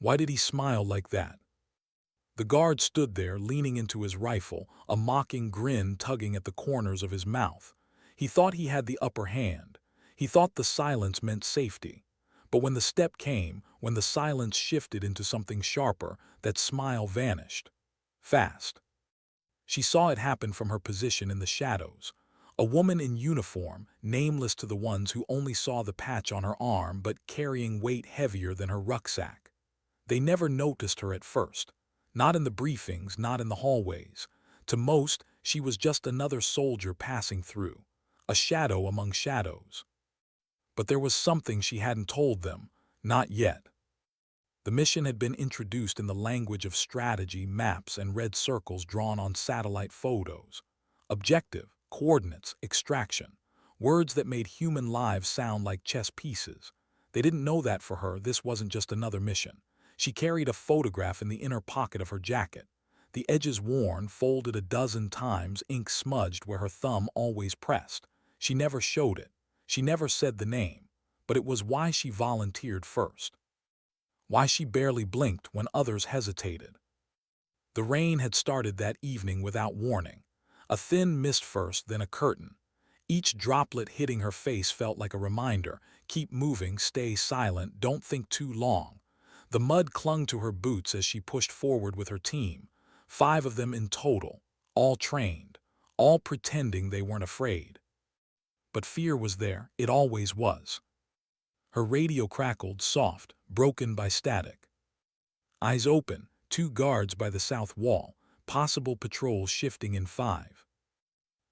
Why did he smile like that? The guard stood there, leaning into his rifle, a mocking grin tugging at the corners of his mouth. He thought he had the upper hand. He thought the silence meant safety. But when the step came, when the silence shifted into something sharper, that smile vanished. Fast. She saw it happen from her position in the shadows. A woman in uniform, nameless to the ones who only saw the patch on her arm but carrying weight heavier than her rucksack. They never noticed her at first. Not in the briefings, not in the hallways. To most, she was just another soldier passing through. A shadow among shadows. But there was something she hadn't told them. Not yet. The mission had been introduced in the language of strategy, maps, and red circles drawn on satellite photos. Objective, coordinates, extraction. Words that made human lives sound like chess pieces. They didn't know that for her, this wasn't just another mission. She carried a photograph in the inner pocket of her jacket. The edges worn, folded a dozen times, ink smudged where her thumb always pressed. She never showed it. She never said the name. But it was why she volunteered first. Why she barely blinked when others hesitated. The rain had started that evening without warning. A thin mist first, then a curtain. Each droplet hitting her face felt like a reminder. Keep moving, stay silent, don't think too long. The mud clung to her boots as she pushed forward with her team. 5 of them in total, all trained, all pretending they weren't afraid. But fear was there, it always was. Her radio crackled, soft, broken by static. Eyes open, 2 guards by the south wall, possible patrol shifting in 5.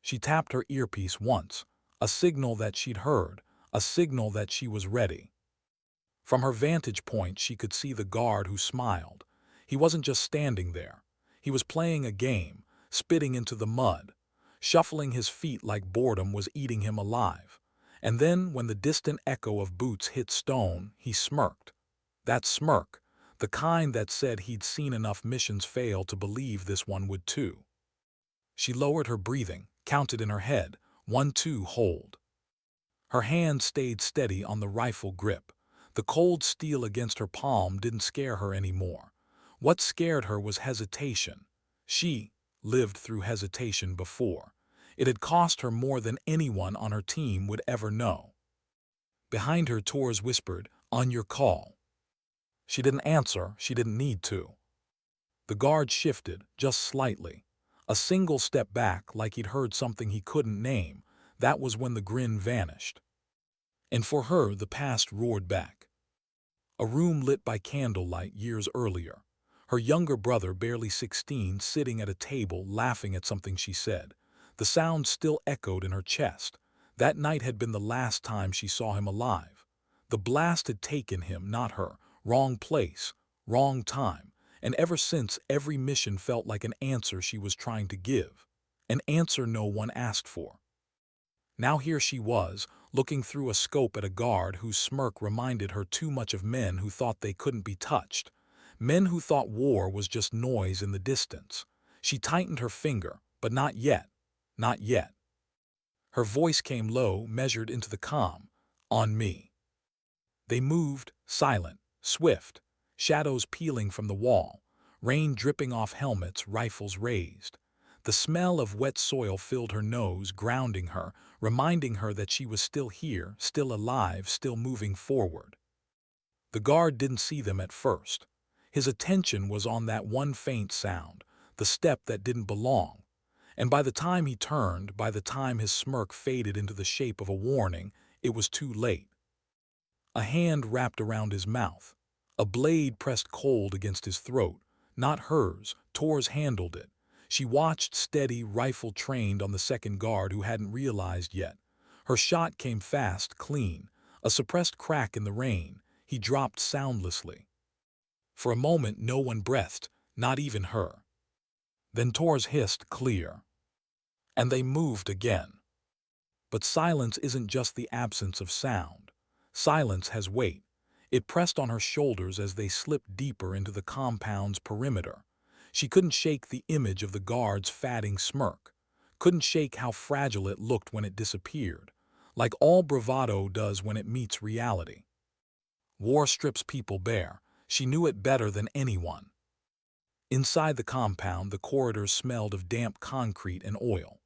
She tapped her earpiece once, a signal that she'd heard, a signal that she was ready. From her vantage point, she could see the guard who smiled. He wasn't just standing there. He was playing a game, spitting into the mud, shuffling his feet like boredom was eating him alive. And then, when the distant echo of boots hit stone, he smirked. That smirk, the kind that said he'd seen enough missions fail to believe this one would too. She lowered her breathing, counted in her head, 1, 2, hold. Her hand stayed steady on the rifle grip. The cold steel against her palm didn't scare her anymore. What scared her was hesitation. She lived through hesitation before. It had cost her more than anyone on her team would ever know. Behind her, Torres whispered, "On your call." She didn't answer, she didn't need to. The guard shifted, just slightly. A single step back, like he'd heard something he couldn't name. That was when the grin vanished. And for her, the past roared back. A room lit by candlelight years earlier. Her younger brother, barely 16, sitting at a table laughing at something she said. The sound still echoed in her chest. That night had been the last time she saw him alive. The blast had taken him, not her. Wrong place, wrong time. And ever since, every mission felt like an answer she was trying to give. An answer no one asked for. Now here she was, looking through a scope at a guard whose smirk reminded her too much of men who thought they couldn't be touched. Men who thought war was just noise in the distance. She tightened her finger, but not yet. Not yet. Her voice came low, measured into the calm. On me. They moved, silent, swift, shadows peeling from the wall, rain dripping off helmets, rifles raised. The smell of wet soil filled her nose, grounding her, reminding her that she was still here, still alive, still moving forward. The guard didn't see them at first. His attention was on that one faint sound, the step that didn't belong. And by the time he turned, by the time his smirk faded into the shape of a warning, it was too late. A hand wrapped around his mouth. A blade pressed cold against his throat. Not hers, Tor's handled it. She watched, steady, rifle trained on the second guard who hadn't realized yet. Her shot came fast, clean. A suppressed crack in the rain. He dropped soundlessly. For a moment no one breathed, not even her. Then Tor's hissed, clear. And they moved again. But silence isn't just the absence of sound. Silence has weight. It pressed on her shoulders as they slipped deeper into the compound's perimeter. She couldn't shake the image of the guard's fatting smirk. Couldn't shake how fragile it looked when it disappeared. Like all bravado does when it meets reality. War strips people bare. She knew it better than anyone. Inside the compound, the corridors smelled of damp concrete and oil.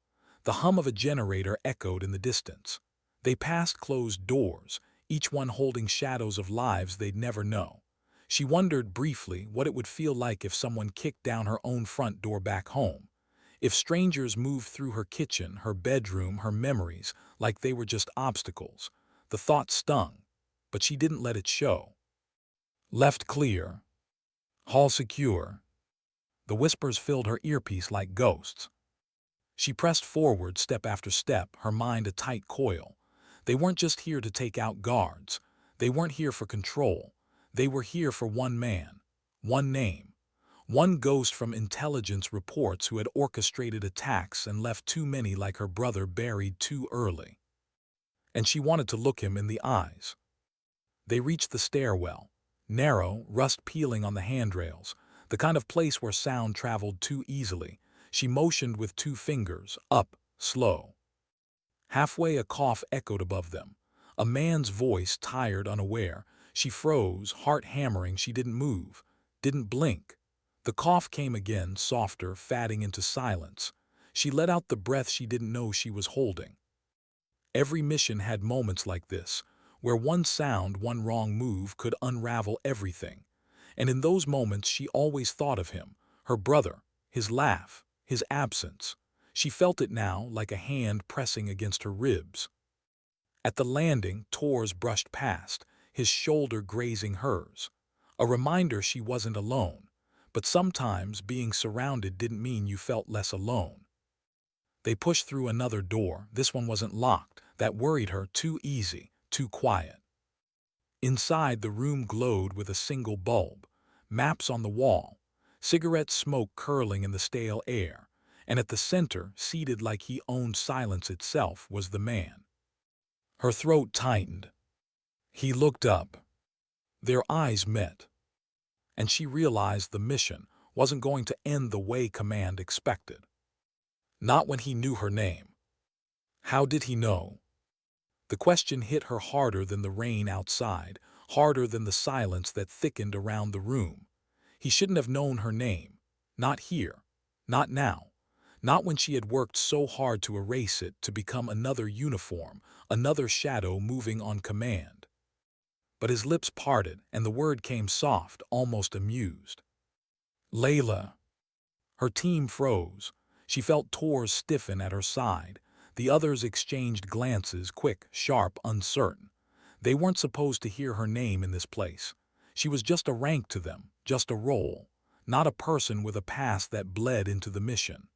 The hum of a generator echoed in the distance. They passed closed doors, each one holding shadows of lives they'd never know. She wondered briefly what it would feel like if someone kicked down her own front door back home. If strangers moved through her kitchen, her bedroom, her memories, like they were just obstacles. The thought stung, but she didn't let it show. Left clear. Hall secure. The whispers filled her earpiece like ghosts. She pressed forward step after step, her mind a tight coil. They weren't just here to take out guards. They weren't here for control. They were here for one man, one name, one ghost from intelligence reports who had orchestrated attacks and left too many like her brother buried too early. And she wanted to look him in the eyes. They reached the stairwell, narrow, rust peeling on the handrails, the kind of place where sound traveled too easily. She motioned with 2 fingers, up, slow. Halfway, a cough echoed above them. A man's voice, tired, unaware. She froze, heart hammering. She didn't move, didn't blink. The cough came again, softer, fatting into silence. She let out the breath she didn't know she was holding. Every mission had moments like this, where one sound, one wrong move could unravel everything. And in those moments she always thought of him, her brother, his laugh, his absence. She felt it now, like a hand pressing against her ribs. At the landing, Tor's brushed past, his shoulder grazing hers. A reminder she wasn't alone. But sometimes being surrounded didn't mean you felt less alone. They pushed through another door. This one wasn't locked. That worried her. Too easy, too quiet. Inside, the room glowed with a single bulb, maps on the wall, cigarette smoke curling in the stale air, and at the center, seated like he owned silence itself, was the man. Her throat tightened. He looked up. Their eyes met, and she realized the mission wasn't going to end the way command expected. Not when he knew her name. How did he know? The question hit her harder than the rain outside, harder than the silence that thickened around the room. He shouldn't have known her name. Not here. Not now. Not when she had worked so hard to erase it, to become another uniform, another shadow moving on command. But his lips parted, and the word came soft, almost amused. Leila. Her team froze. She felt Tor stiffen at her side. The others exchanged glances, quick, sharp, uncertain. They weren't supposed to hear her name in this place. She was just a rank to them, just a role, not a person with a past that bled into the mission.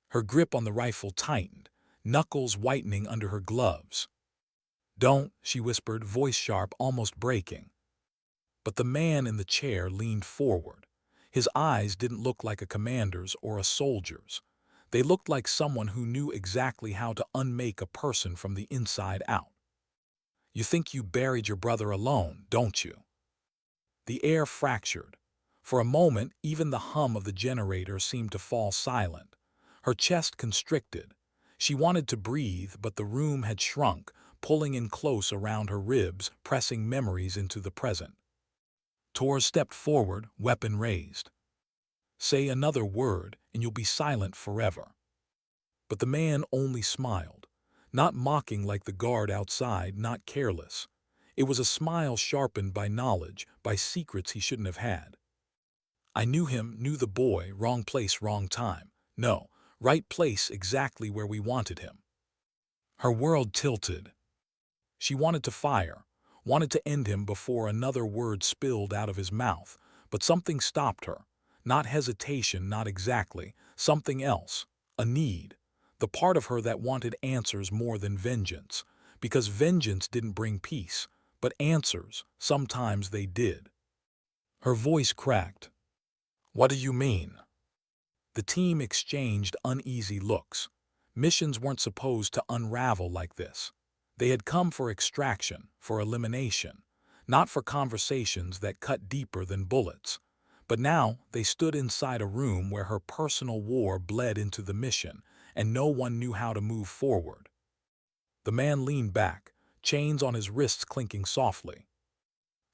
Her grip on the rifle tightened, knuckles whitening under her gloves. "Don't," she whispered, voice sharp, almost breaking. But the man in the chair leaned forward. His eyes didn't look like a commander's or a soldier's. They looked like someone who knew exactly how to unmake a person from the inside out. "You think you buried your brother alone, don't you?" The air fractured. For a moment, even the hum of the generator seemed to fall silent. Her chest constricted. She wanted to breathe, but the room had shrunk, pulling in close around her ribs, pressing memories into the present. Tor stepped forward, weapon raised. "Say another word, and you'll be silent forever." But the man only smiled, not mocking like the guard outside, not careless. It was a smile sharpened by knowledge, by secrets he shouldn't have had. "I knew him, knew the boy, wrong place, wrong time. No, right place, exactly where we wanted him." Her world tilted. She wanted to fire, wanted to end him before another word spilled out of his mouth, but something stopped her. Not hesitation, not exactly, something else, a need, the part of her that wanted answers more than vengeance, because vengeance didn't bring peace, but answers, sometimes they did. Her voice cracked. "What do you mean?" The team exchanged uneasy looks. Missions weren't supposed to unravel like this. They had come for extraction, for elimination, not for conversations that cut deeper than bullets. But now they stood inside a room where her personal war bled into the mission, and no one knew how to move forward. The man leaned back, chains on his wrists clinking softly.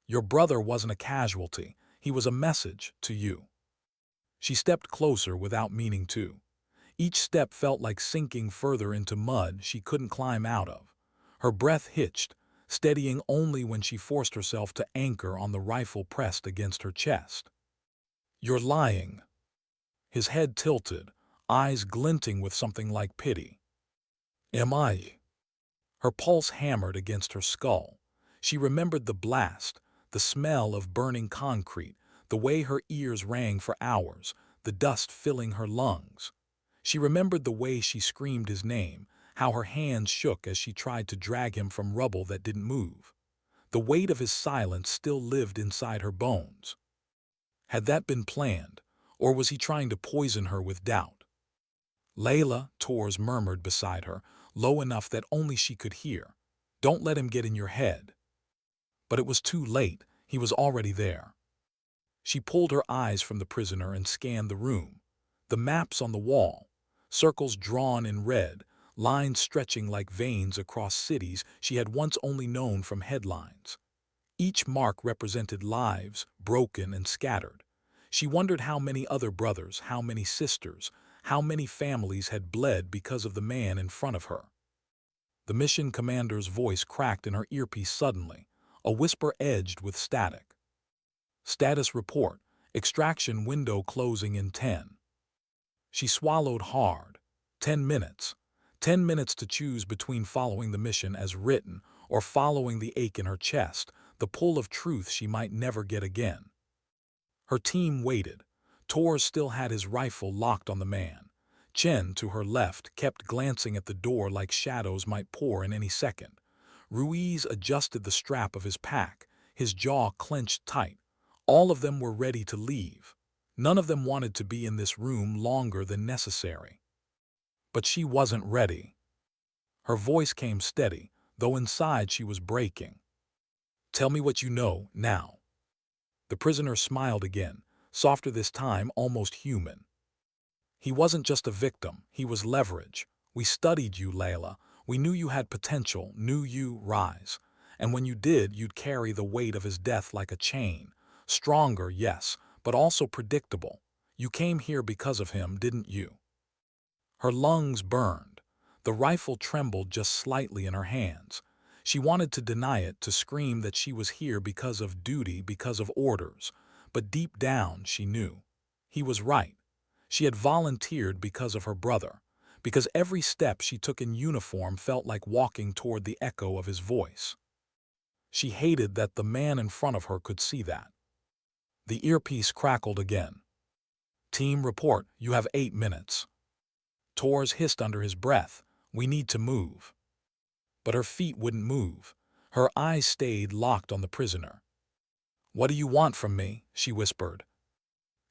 Your brother wasn't a casualty. He was a message to you. She stepped closer without meaning to. Each step felt like sinking further into mud she couldn't climb out of. Her breath hitched, steadying only when she forced herself to anchor on the rifle pressed against her chest. You're lying. His head tilted, eyes glinting with something like pity. Am I? Her pulse hammered against her skull. She remembered the blast, the smell of burning concrete, the way her ears rang for hours, the dust filling her lungs. She remembered the way she screamed his name, how her hands shook as she tried to drag him from rubble that didn't move. The weight of his silence still lived inside her bones. Had that been planned, or was he trying to poison her with doubt? Leila, Tors murmured beside her, low enough that only she could hear. Don't let him get in your head. But it was too late. He was already there. She pulled her eyes from the prisoner and scanned the room. The maps on the wall, circles drawn in red, lines stretching like veins across cities she had once only known from headlines. Each mark represented lives, broken and scattered. She wondered how many other brothers, how many sisters, how many families had bled because of the man in front of her. The mission commander's voice cracked in her earpiece suddenly, a whisper edged with static. Status report, extraction window closing in 10. She swallowed hard. 10 minutes. 10 minutes to choose between following the mission as written or following the ache in her chest, the pull of truth she might never get again. Her team waited. Tor still had his rifle locked on the man. Chen, to her left, kept glancing at the door like shadows might pour in any second. Ruiz adjusted the strap of his pack, his jaw clenched tight. All of them were ready to leave. None of them wanted to be in this room longer than necessary. But she wasn't ready. Her voice came steady, though inside she was breaking. Tell me what you know, now. The prisoner smiled again, softer this time, almost human. He wasn't just a victim, he was leverage. We studied you, Leila. We knew you had potential, knew you rise. And when you did, you'd carry the weight of his death like a chain. Stronger, yes, but also predictable. You came here because of him, didn't you? Her lungs burned. The rifle trembled just slightly in her hands. She wanted to deny it, to scream that she was here because of duty, because of orders. But deep down, she knew. He was right. She had volunteered because of her brother, because every step she took in uniform felt like walking toward the echo of his voice. She hated that the man in front of her could see that. The earpiece crackled again. Team report, you have 8 minutes. Tors hissed under his breath, we need to move. But her feet wouldn't move. Her eyes stayed locked on the prisoner. What do you want from me? She whispered.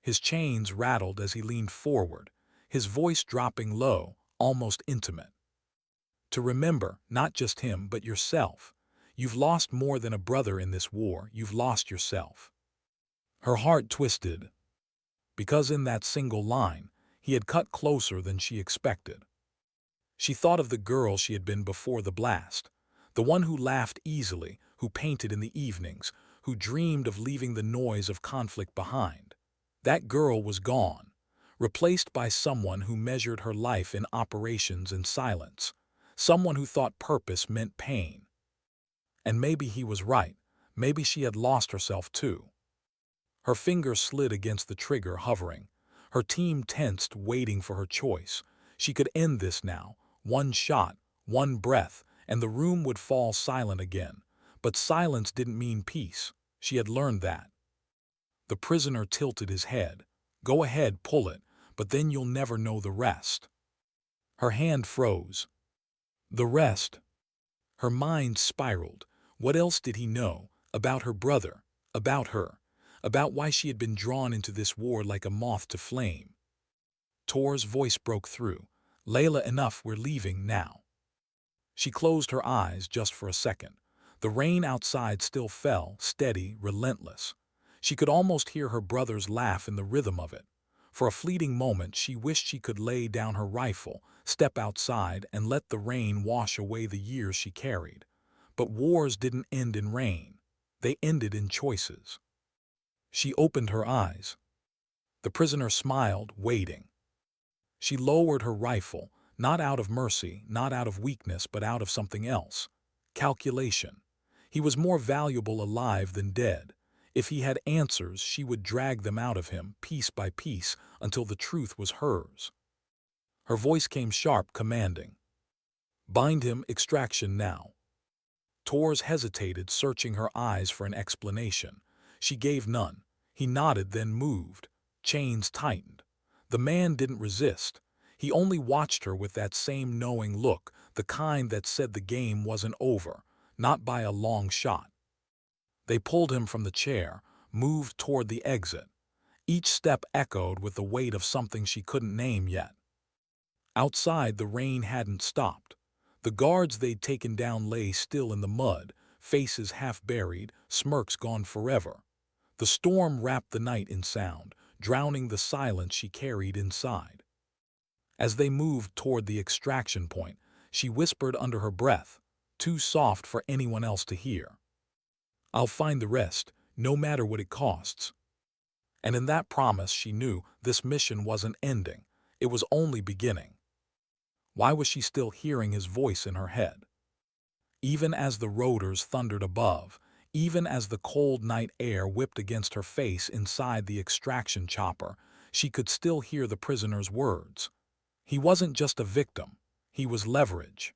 His chains rattled as he leaned forward, his voice dropping low, almost intimate. To remember, not just him, but yourself. You've lost more than a brother in this war, you've lost yourself. Her heart twisted, because in that single line, he had cut closer than she expected. She thought of the girl she had been before the blast, the one who laughed easily, who painted in the evenings, who dreamed of leaving the noise of conflict behind. That girl was gone, replaced by someone who measured her life in operations and silence, someone who thought purpose meant pain. And maybe he was right, maybe she had lost herself too. Her fingers slid against the trigger, hovering. Her team tensed, waiting for her choice. She could end this now. One shot, one breath, and the room would fall silent again. But silence didn't mean peace. She had learned that. The prisoner tilted his head. Go ahead, pull it, but then you'll never know the rest. Her hand froze. The rest. Her mind spiraled. What else did he know? About her brother, about her, about why she had been drawn into this war like a moth to flame. Tor's voice broke through. Leila, enough, we're leaving now. She closed her eyes just for a second. The rain outside still fell, steady, relentless. She could almost hear her brother's laugh in the rhythm of it. For a fleeting moment, she wished she could lay down her rifle, step outside, and let the rain wash away the years she carried. But wars didn't end in rain. they ended in choices. She opened her eyes. The prisoner smiled, waiting. She lowered her rifle, not out of mercy, not out of weakness, but out of something else. Calculation. He was more valuable alive than dead. If he had answers, she would drag them out of him, piece by piece, until the truth was hers. Her voice came sharp, commanding. Bind him, extraction now. Torres hesitated, searching her eyes for an explanation. She gave none. He nodded, then moved. Chains tightened. The man didn't resist. He only watched her with that same knowing look, the kind that said the game wasn't over, not by a long shot. They pulled him from the chair, moved toward the exit. Each step echoed with the weight of something she couldn't name yet. Outside, the rain hadn't stopped. The guards they'd taken down lay still in the mud, faces half buried, smirks gone forever. The storm wrapped the night in sound, drowning the silence she carried inside. As they moved toward the extraction point, she whispered under her breath, too soft for anyone else to hear. I'll find the rest, no matter what it costs. And in that promise she knew this mission wasn't ending, it was only beginning. Why was she still hearing his voice in her head? Even as the rotors thundered above, even as the cold night air whipped against her face inside the extraction chopper, she could still hear the prisoner's words. He wasn't just a victim, he was leverage.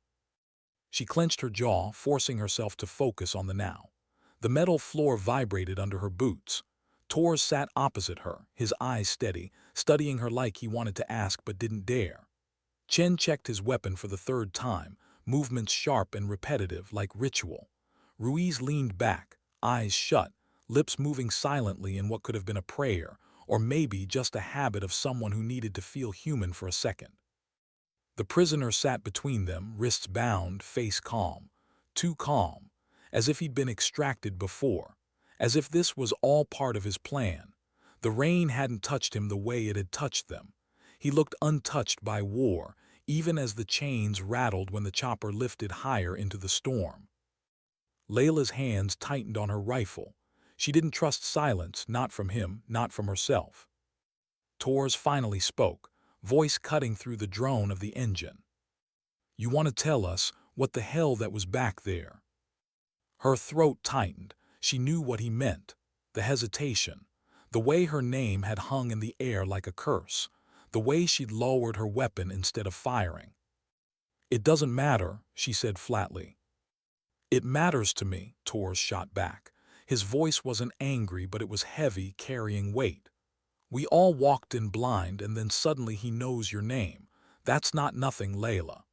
She clenched her jaw, forcing herself to focus on the now. The metal floor vibrated under her boots. Torres sat opposite her, his eyes steady, studying her like he wanted to ask but didn't dare. Chen checked his weapon for the third time, movements sharp and repetitive like ritual. Ruiz leaned back, eyes shut, lips moving silently in what could have been a prayer, or maybe just a habit of someone who needed to feel human for a second. The prisoner sat between them, wrists bound, face calm. Too calm, as if he'd been extracted before, as if this was all part of his plan. The rain hadn't touched him the way it had touched them. He looked untouched by war, even as the chains rattled when the chopper lifted higher into the storm. Leila's hands tightened on her rifle. She didn't trust silence, not from him, not from herself. Torres finally spoke, voice cutting through the drone of the engine. You want to tell us what the hell that was back there? Her throat tightened. She knew what he meant. The hesitation. The way her name had hung in the air like a curse. The way she'd lowered her weapon instead of firing. It doesn't matter, she said flatly. It matters to me, Torres shot back. His voice wasn't angry, but it was heavy, carrying weight. We all walked in blind, and then suddenly he knows your name. That's not nothing, Leila.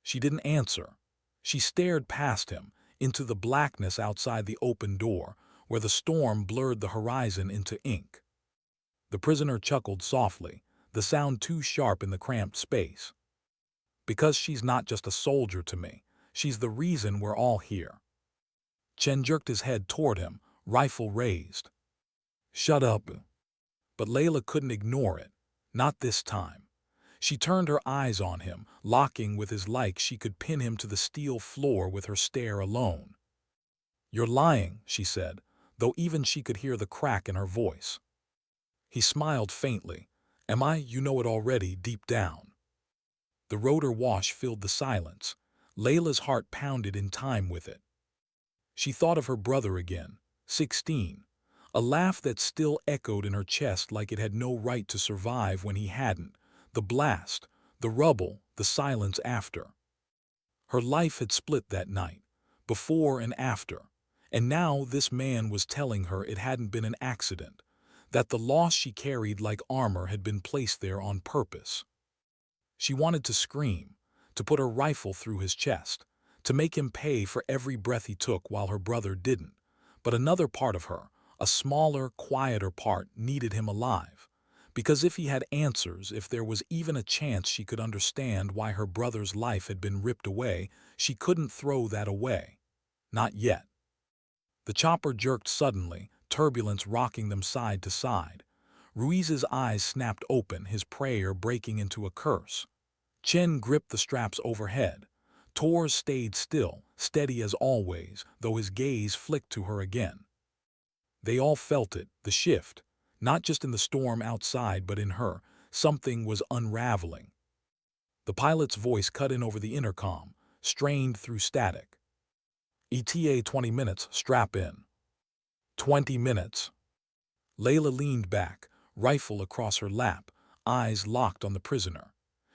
She didn't answer. She stared past him, into the blackness outside the open door, where the storm blurred the horizon into ink. The prisoner chuckled softly, the sound too sharp in the cramped space. Because she's not just a soldier to me, she's the reason we're all here. Chen jerked his head toward him, rifle raised. Shut up. But Leila couldn't ignore it, not this time. She turned her eyes on him, locking with his like she could pin him to the steel floor with her stare alone. You're lying, she said, though even she could hear the crack in her voice. He smiled faintly. Am I, you know it already, deep down? The rotor wash filled the silence. Leila's heart pounded in time with it. She thought of her brother again, 16. A laugh that still echoed in her chest like it had no right to survive when he hadn't. The blast, the rubble, the silence after. Her life had split that night, before and after. And now this man was telling her it hadn't been an accident, that the loss she carried like armor had been placed there on purpose. She wanted to scream, to put her rifle through his chest, to make him pay for every breath he took while her brother didn't. But another part of her, a smaller, quieter part, needed him alive. Because if he had answers, if there was even a chance she could understand why her brother's life had been ripped away, she couldn't throw that away. Not yet. The chopper jerked suddenly, turbulence rocking them side to side. Ruiz's eyes snapped open, his prayer breaking into a curse. Chen gripped the straps overhead. Torres stayed still, steady as always, though his gaze flicked to her again. They all felt it, the shift. Not just in the storm outside, but in her. Something was unraveling. The pilot's voice cut in over the intercom, strained through static. ETA 20 minutes, strap in. 20 minutes. Leila leaned back, rifle across her lap, eyes locked on the prisoner.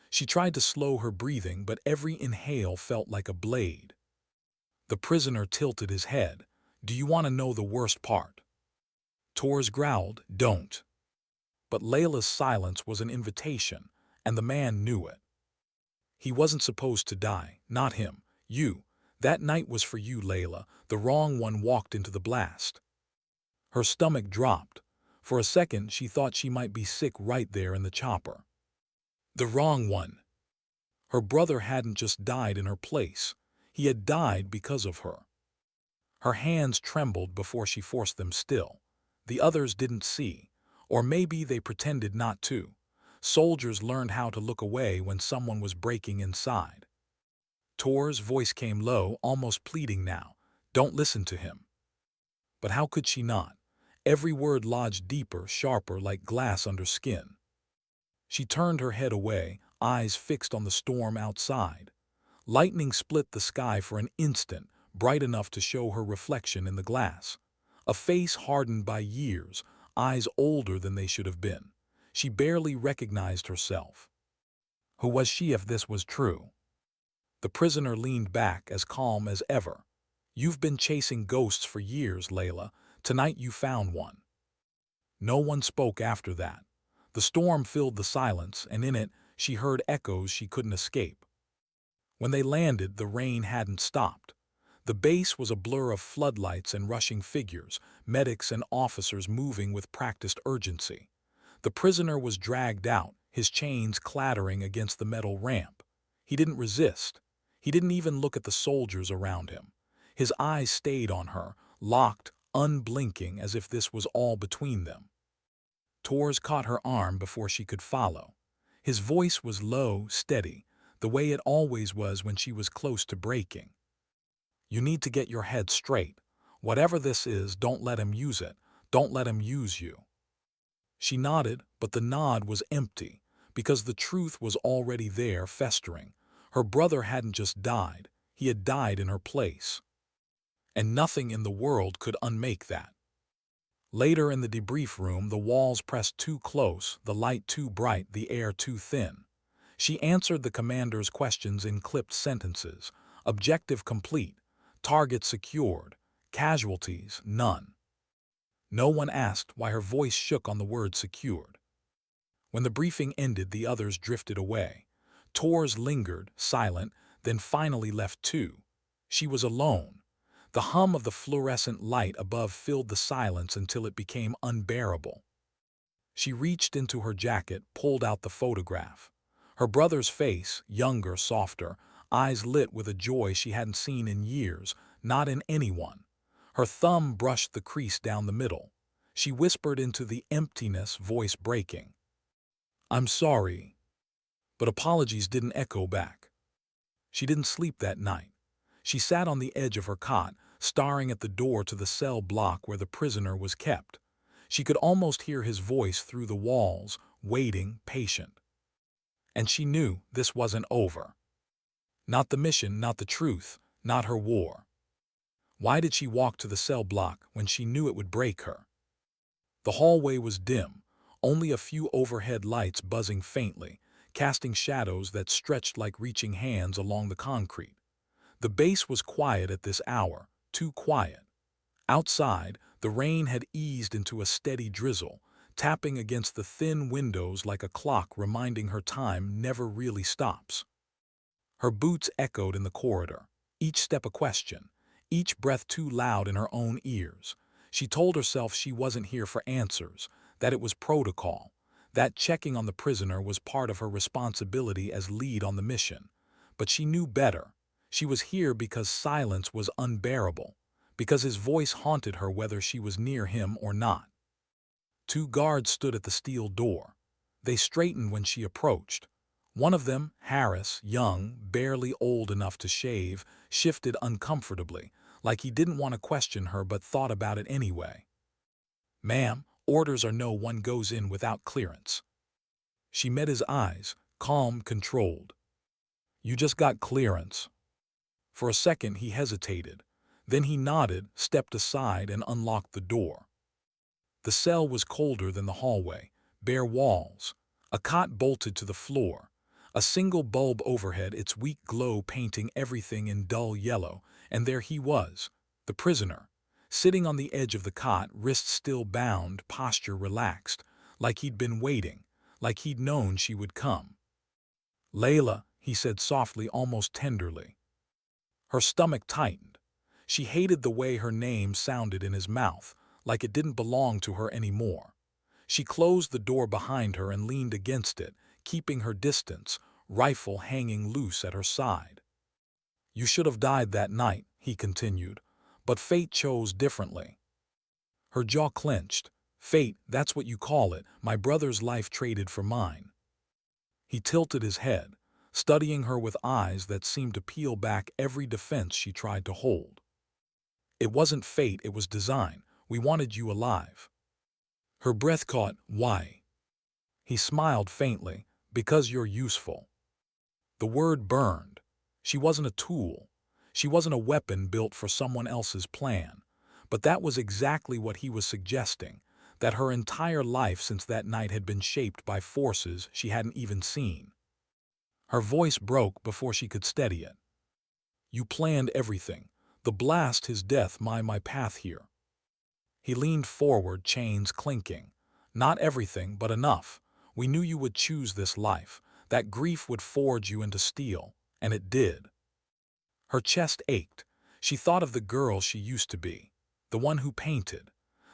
She tried to slow her breathing, but every inhale felt like a blade. The prisoner tilted his head. Do you want to know the worst part? Torres growled, don't. But Leila's silence was an invitation, and the man knew it. He wasn't supposed to die, not him, you. That night was for you, Leila. The wrong one walked into the blast. Her stomach dropped. For a second, she thought she might be sick right there in the chopper. The wrong one. Her brother hadn't just died in her place. He had died because of her. Her hands trembled before she forced them still. The others didn't see, or maybe they pretended not to. Soldiers learned how to look away when someone was breaking inside. Tor's voice came low, almost pleading now. Don't listen to him. But how could she not? Every word lodged deeper, sharper, like glass under skin. She turned her head away, eyes fixed on the storm outside. Lightning split the sky for an instant, bright enough to show her reflection in the glass. A face hardened by years, eyes older than they should have been. She barely recognized herself. Who was she if this was true? The prisoner leaned back, as calm as ever. You've been chasing ghosts for years, Leila. Tonight you found one. No one spoke after that. The storm filled the silence, and in it, she heard echoes she couldn't escape. When they landed, the rain hadn't stopped. The base was a blur of floodlights and rushing figures, medics and officers moving with practiced urgency. The prisoner was dragged out, his chains clattering against the metal ramp. He didn't resist. He didn't even look at the soldiers around him. His eyes stayed on her, locked, unblinking, as if this was all between them. Torres caught her arm before she could follow. His voice was low, steady, the way it always was when she was close to breaking. You need to get your head straight. Whatever this is, don't let him use it. Don't let him use you. She nodded, but the nod was empty, because the truth was already there, festering. Her brother hadn't just died, he had died in her place. And nothing in the world could unmake that. Later in the debrief room, the walls pressed too close, the light too bright, the air too thin. She answered the commander's questions in clipped sentences. Objective complete. Target secured. Casualties, none. No one asked why her voice shook on the word secured. When the briefing ended, the others drifted away. Torres lingered, silent, then finally left too. She was alone. The hum of the fluorescent light above filled the silence until it became unbearable. She reached into her jacket, pulled out the photograph. Her brother's face, younger, softer, eyes lit with a joy she hadn't seen in years, not in anyone. Her thumb brushed the crease down the middle. She whispered into the emptiness, voice breaking. I'm sorry. But apologies didn't echo back. She didn't sleep that night. She sat on the edge of her cot, staring at the door to the cell block where the prisoner was kept. She could almost hear his voice through the walls, waiting, patient. And she knew this wasn't over. Not the mission, not the truth, not her war. Why did she walk to the cell block when she knew it would break her? The hallway was dim, only a few overhead lights buzzing faintly, casting shadows that stretched like reaching hands along the concrete. The base was quiet at this hour, too quiet. Outside, the rain had eased into a steady drizzle, tapping against the thin windows like a clock reminding her time never really stops. Her boots echoed in the corridor, each step a question, each breath too loud in her own ears. She told herself she wasn't here for answers, that it was protocol, that checking on the prisoner was part of her responsibility as lead on the mission. But she knew better. She was here because silence was unbearable, because his voice haunted her whether she was near him or not. Two guards stood at the steel door. They straightened when she approached. One of them, Harris, young, barely old enough to shave, shifted uncomfortably, like he didn't want to question her but thought about it anyway. "Ma'am, orders are no one goes in without clearance." She met his eyes, calm, controlled. "You just got clearance." For a second he hesitated. Then he nodded, stepped aside, and unlocked the door. The cell was colder than the hallway, bare walls, a cot bolted to the floor, a single bulb overhead, its weak glow painting everything in dull yellow, and there he was, the prisoner, sitting on the edge of the cot, wrists still bound, posture relaxed, like he'd been waiting, like he'd known she would come. "Leila," he said softly, almost tenderly. Her stomach tightened. She hated the way her name sounded in his mouth, like it didn't belong to her anymore. She closed the door behind her and leaned against it, keeping her distance, rifle hanging loose at her side. "You should have died that night," he continued, "but fate chose differently." Her jaw clenched. "Fate, that's what you call it, my brother's life traded for mine." He tilted his head, studying her with eyes that seemed to peel back every defense she tried to hold. "It wasn't fate, it was design. We wanted you alive." Her breath caught. "Why?" He smiled faintly. "Because you're useful." The word burned. She wasn't a tool. She wasn't a weapon built for someone else's plan. But that was exactly what he was suggesting, that her entire life since that night had been shaped by forces she hadn't even seen. Her voice broke before she could steady it. "You planned everything. The blast, his death, my path here." He leaned forward, chains clinking. "Not everything, but enough. We knew you would choose this life. That grief would forge you into steel. And it did." Her chest ached. She thought of the girl she used to be. The one who painted.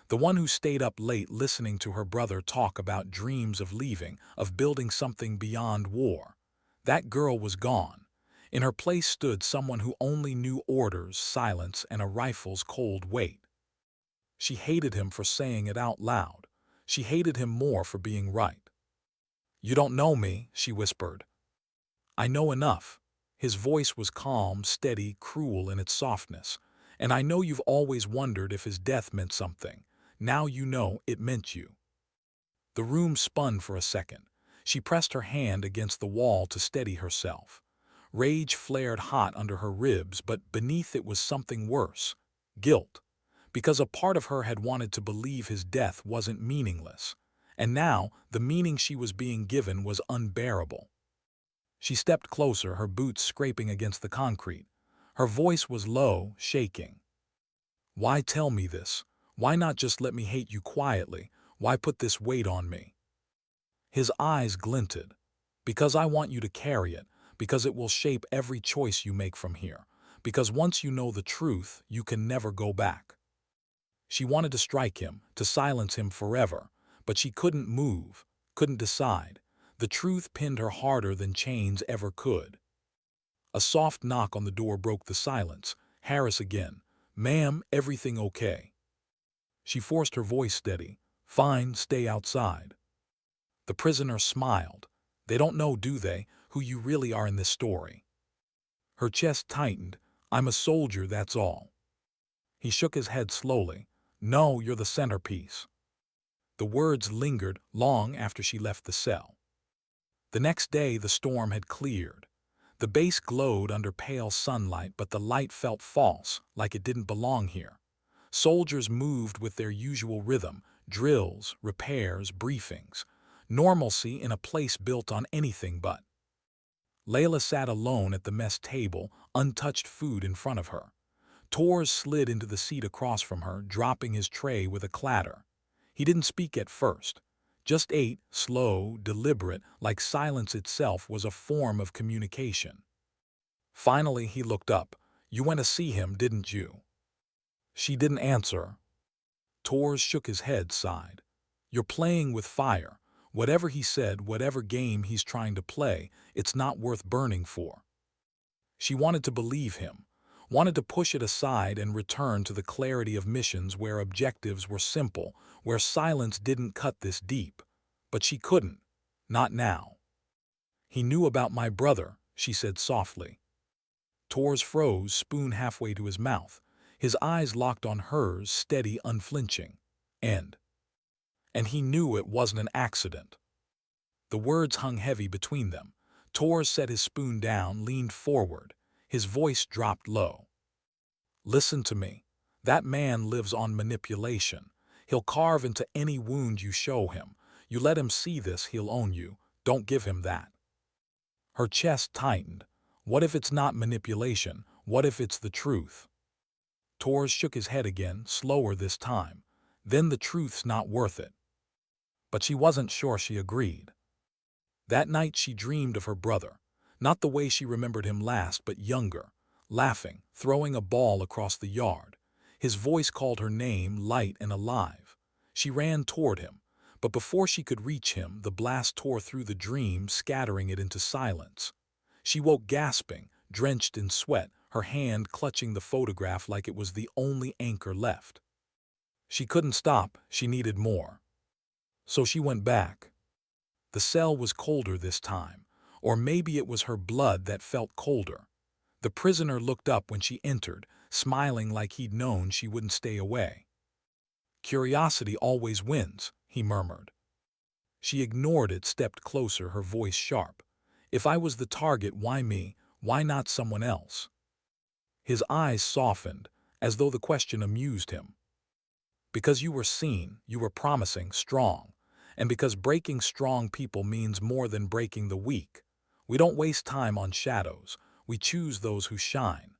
The one who stayed up late listening to her brother talk about dreams of leaving, of building something beyond war. That girl was gone. In her place stood someone who only knew orders, silence, and a rifle's cold weight. She hated him for saying it out loud. She hated him more for being right. "You don't know me," she whispered. "I know enough." His voice was calm, steady, cruel in its softness. "And I know you've always wondered if his death meant something. Now you know it meant you." The room spun for a second. She pressed her hand against the wall to steady herself. Rage flared hot under her ribs, but beneath it was something worse. Guilt. Because a part of her had wanted to believe his death wasn't meaningless. And now, the meaning she was being given was unbearable. She stepped closer, her boots scraping against the concrete. Her voice was low, shaking. "Why tell me this? Why not just let me hate you quietly? Why put this weight on me?" His eyes glinted. "Because I want you to carry it. Because it will shape every choice you make from here. Because once you know the truth, you can never go back." She wanted to strike him, to silence him forever, but she couldn't move, couldn't decide. The truth pinned her harder than chains ever could. A soft knock on the door broke the silence. Harris again. "Ma'am, everything okay?" She forced her voice steady. "Fine, stay outside." The prisoner smiled. "They don't know, do they, who you really are in this story?" Her chest tightened. "I'm a soldier, that's all." He shook his head slowly. "No, you're the centerpiece." The words lingered long after she left the cell. The next day the storm had cleared. The base glowed under pale sunlight, but the light felt false, like it didn't belong here. Soldiers moved with their usual rhythm, drills, repairs, briefings. Normalcy in a place built on anything but. Leila sat alone at the mess table, untouched food in front of her. Tors slid into the seat across from her, dropping his tray with a clatter. He didn't speak at first. Just ate, slow, deliberate, like silence itself was a form of communication. Finally he looked up. "You went to see him, didn't you?" She didn't answer. Tors shook his head, sighed. "You're playing with fire. Whatever he said, whatever game he's trying to play, it's not worth burning for." She wanted to believe him, wanted to push it aside and return to the clarity of missions where objectives were simple, where silence didn't cut this deep. But she couldn't. Not now. He knew about my brother, she said softly. Tor's froze, spoon halfway to his mouth. His eyes locked on hers, steady, unflinching. And he knew it wasn't an accident. The words hung heavy between them. Tor set his spoon down, leaned forward. His voice dropped low. Listen to me. That man lives on manipulation. He'll carve into any wound you show him. You let him see this, he'll own you. Don't give him that. Her chest tightened. What if it's not manipulation? What if it's the truth? Tor shook his head again, slower this time. Then the truth's not worth it. But she wasn't sure she agreed. That night she dreamed of her brother. Not the way she remembered him last, but younger. Laughing, throwing a ball across the yard. His voice called her name, light and alive. She ran toward him, but before she could reach him, the blast tore through the dream, scattering it into silence. She woke gasping, drenched in sweat, her hand clutching the photograph like it was the only anchor left. She couldn't stop, she needed more. So she went back. The cell was colder this time, or maybe it was her blood that felt colder. The prisoner looked up when she entered, smiling like he'd known she wouldn't stay away. Curiosity always wins, he murmured. She ignored it, stepped closer, her voice sharp. If I was the target, why me? Why not someone else? His eyes softened, as though the question amused him. Because you were seen, you were promising, strong. And because breaking strong people means more than breaking the weak. We don't waste time on shadows. We choose those who shine.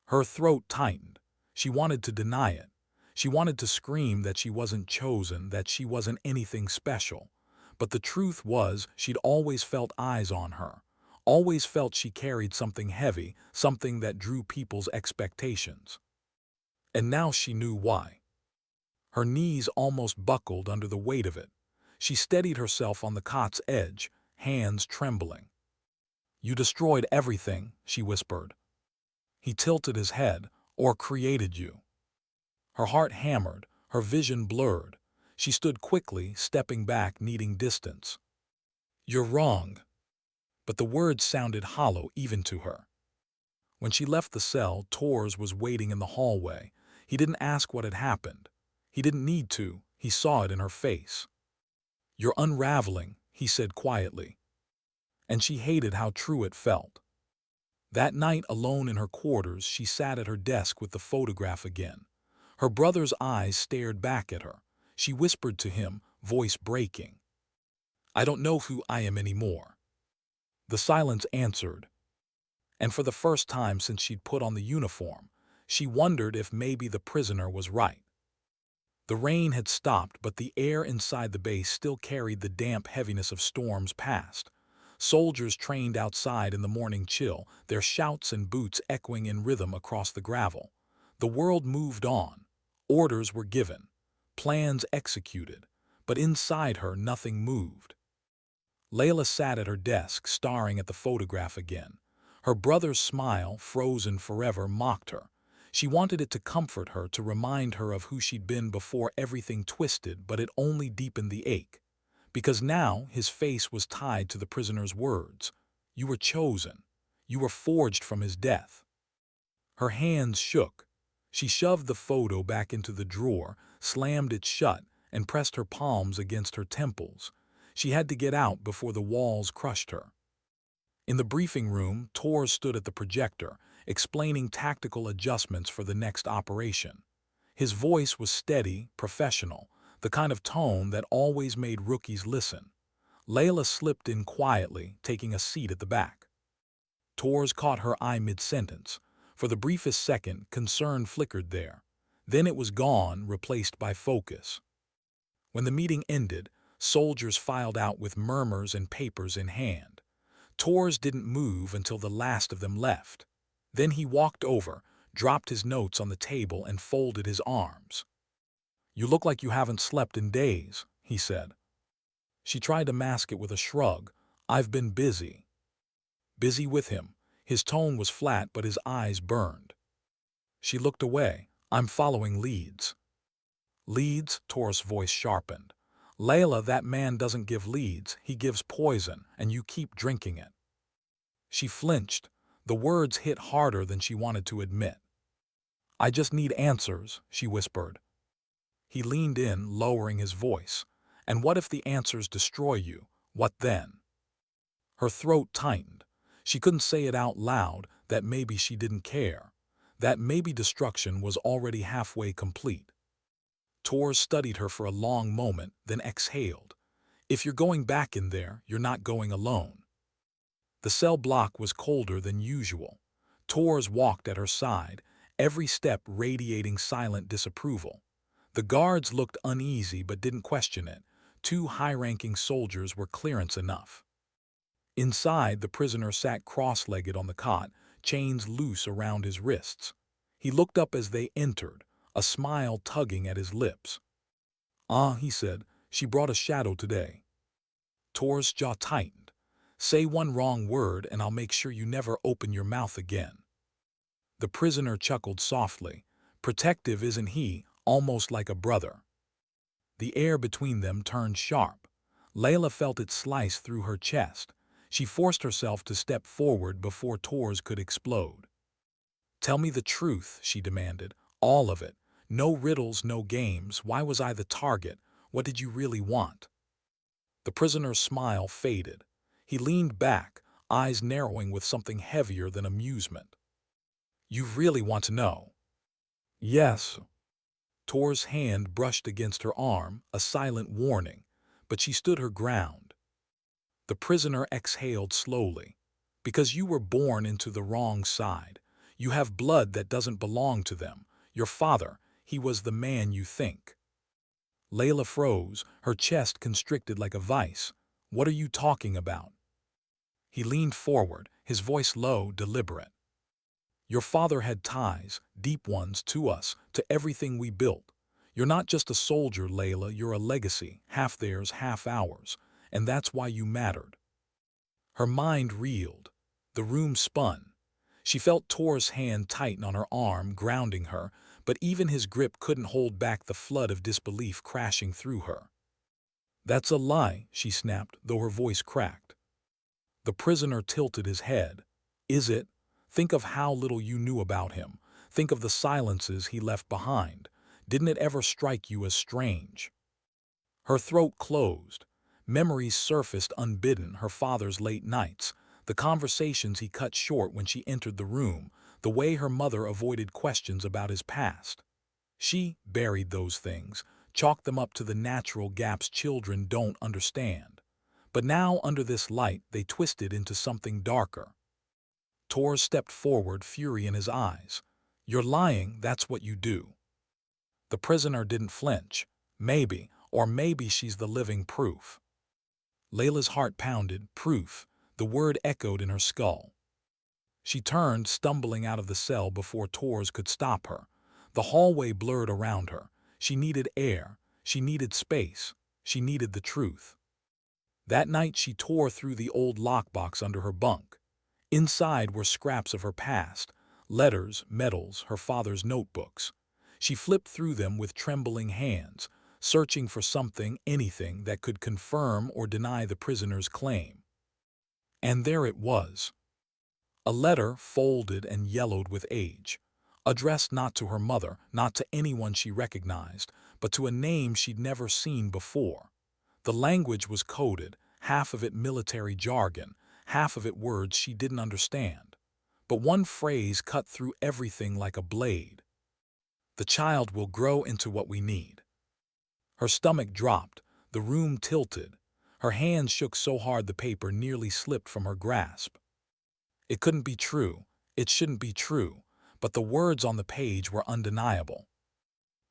Her throat tightened. She wanted to deny it. She wanted to scream that she wasn't chosen, that she wasn't anything special. But the truth was, she'd always felt eyes on her. Always felt she carried something heavy, something that drew people's expectations. And now she knew why. Her knees almost buckled under the weight of it. She steadied herself on the cot's edge, hands trembling. You destroyed everything, she whispered. He tilted his head, or created you. Her heart hammered, her vision blurred. She stood quickly, stepping back, needing distance. You're wrong. But the words sounded hollow even to her. When she left the cell, Tors was waiting in the hallway. He didn't ask what had happened. He didn't need to. He saw it in her face. You're unraveling, he said quietly. And she hated how true it felt. That night, alone in her quarters, she sat at her desk with the photograph again. Her brother's eyes stared back at her. She whispered to him, voice breaking. I don't know who I am anymore. The silence answered. And for the first time since she'd put on the uniform, she wondered if maybe the prisoner was right. The rain had stopped, but the air inside the base still carried the damp heaviness of storms past. Soldiers trained outside in the morning chill, their shouts and boots echoing in rhythm across the gravel. The world moved on. Orders were given. Plans executed. But inside her, nothing moved. Leila sat at her desk, staring at the photograph again. Her brother's smile, frozen forever, mocked her. She wanted it to comfort her, to remind her of who she'd been before everything twisted, but it only deepened the ache. Because now his face was tied to the prisoner's words. You were chosen. You were forged from his death. Her hands shook. She shoved the photo back into the drawer, slammed it shut, and pressed her palms against her temples. She had to get out before the walls crushed her. In the briefing room, Tor stood at the projector, explaining tactical adjustments for the next operation. His voice was steady, professional, the kind of tone that always made rookies listen. Leila slipped in quietly, taking a seat at the back. Tors caught her eye mid-sentence. For the briefest second, concern flickered there. Then it was gone, replaced by focus. When the meeting ended, soldiers filed out with murmurs and papers in hand. Tors didn't move until the last of them left. Then he walked over, dropped his notes on the table, and folded his arms. You look like you haven't slept in days, he said. She tried to mask it with a shrug. I've been busy. Busy with him. His tone was flat, but his eyes burned. She looked away. I'm following leads. Leads? Tor's voice sharpened. Leila, that man doesn't give leads, he gives poison, and you keep drinking it. She flinched. The words hit harder than she wanted to admit. I just need answers, she whispered. He leaned in, lowering his voice. And what if the answers destroy you? What then? Her throat tightened. She couldn't say it out loud, that maybe she didn't care. That maybe destruction was already halfway complete. Tors studied her for a long moment, then exhaled. If you're going back in there, you're not going alone. The cell block was colder than usual. Tors walked at her side, every step radiating silent disapproval. The guards looked uneasy but didn't question it. 2 high-ranking soldiers were clearance enough. Inside, the prisoner sat cross-legged on the cot, chains loose around his wrists. He looked up as they entered, a smile tugging at his lips. "Ah," he said, "she brought a shadow today." Tor's jaw tightened. "Say one wrong word and I'll make sure you never open your mouth again." The prisoner chuckled softly. Protective, isn't he? Almost like a brother. The air between them turned sharp. Leila felt it slice through her chest. She forced herself to step forward before Tors could explode. "Tell me the truth," she demanded. "All of it. No riddles, no games. Why was I the target? What did you really want?" The prisoner's smile faded. He leaned back, eyes narrowing with something heavier than amusement. "You really want to know?" "Yes." Tor's hand brushed against her arm, a silent warning, but she stood her ground. The prisoner exhaled slowly. "Because you were born into the wrong side. You have blood that doesn't belong to them. Your father, he was the man you think." Leila froze, her chest constricted like a vice. "What are you talking about?" He leaned forward, his voice low, deliberate. "Your father had ties, deep ones, to us, to everything we built. You're not just a soldier, Leila, you're a legacy, half theirs, half ours, and that's why you mattered." Her mind reeled. The room spun. She felt Tor's hand tighten on her arm, grounding her, but even his grip couldn't hold back the flood of disbelief crashing through her. "That's a lie," she snapped, though her voice cracked. The prisoner tilted his head. "Is it? Think of how little you knew about him. Think of the silences he left behind. Didn't it ever strike you as strange?" Her throat closed. Memories surfaced unbidden, her father's late nights, the conversations he cut short when she entered the room, the way her mother avoided questions about his past. She buried those things, chalked them up to the natural gaps children don't understand. But now, under this light, they twisted into something darker. Tor stepped forward, fury in his eyes. "You're lying, that's what you do." The prisoner didn't flinch. Maybe, or maybe she's the living proof. Leila's heart pounded. Proof. The word echoed in her skull. She turned, stumbling out of the cell before Tors could stop her. The hallway blurred around her. She needed air. She needed space. She needed the truth. That night she tore through the old lockbox under her bunk. Inside were scraps of her past, letters, medals, her father's notebooks. She flipped through them with trembling hands, searching for something, anything, that could confirm or deny the prisoner's claim. And there it was. A letter folded and yellowed with age, addressed not to her mother, not to anyone she recognized, but to a name she'd never seen before. The language was coded, half of it military jargon, half of it words she didn't understand. But one phrase cut through everything like a blade. "The child will grow into what we need." Her stomach dropped, the room tilted. Her hands shook so hard the paper nearly slipped from her grasp. It couldn't be true, it shouldn't be true, but the words on the page were undeniable.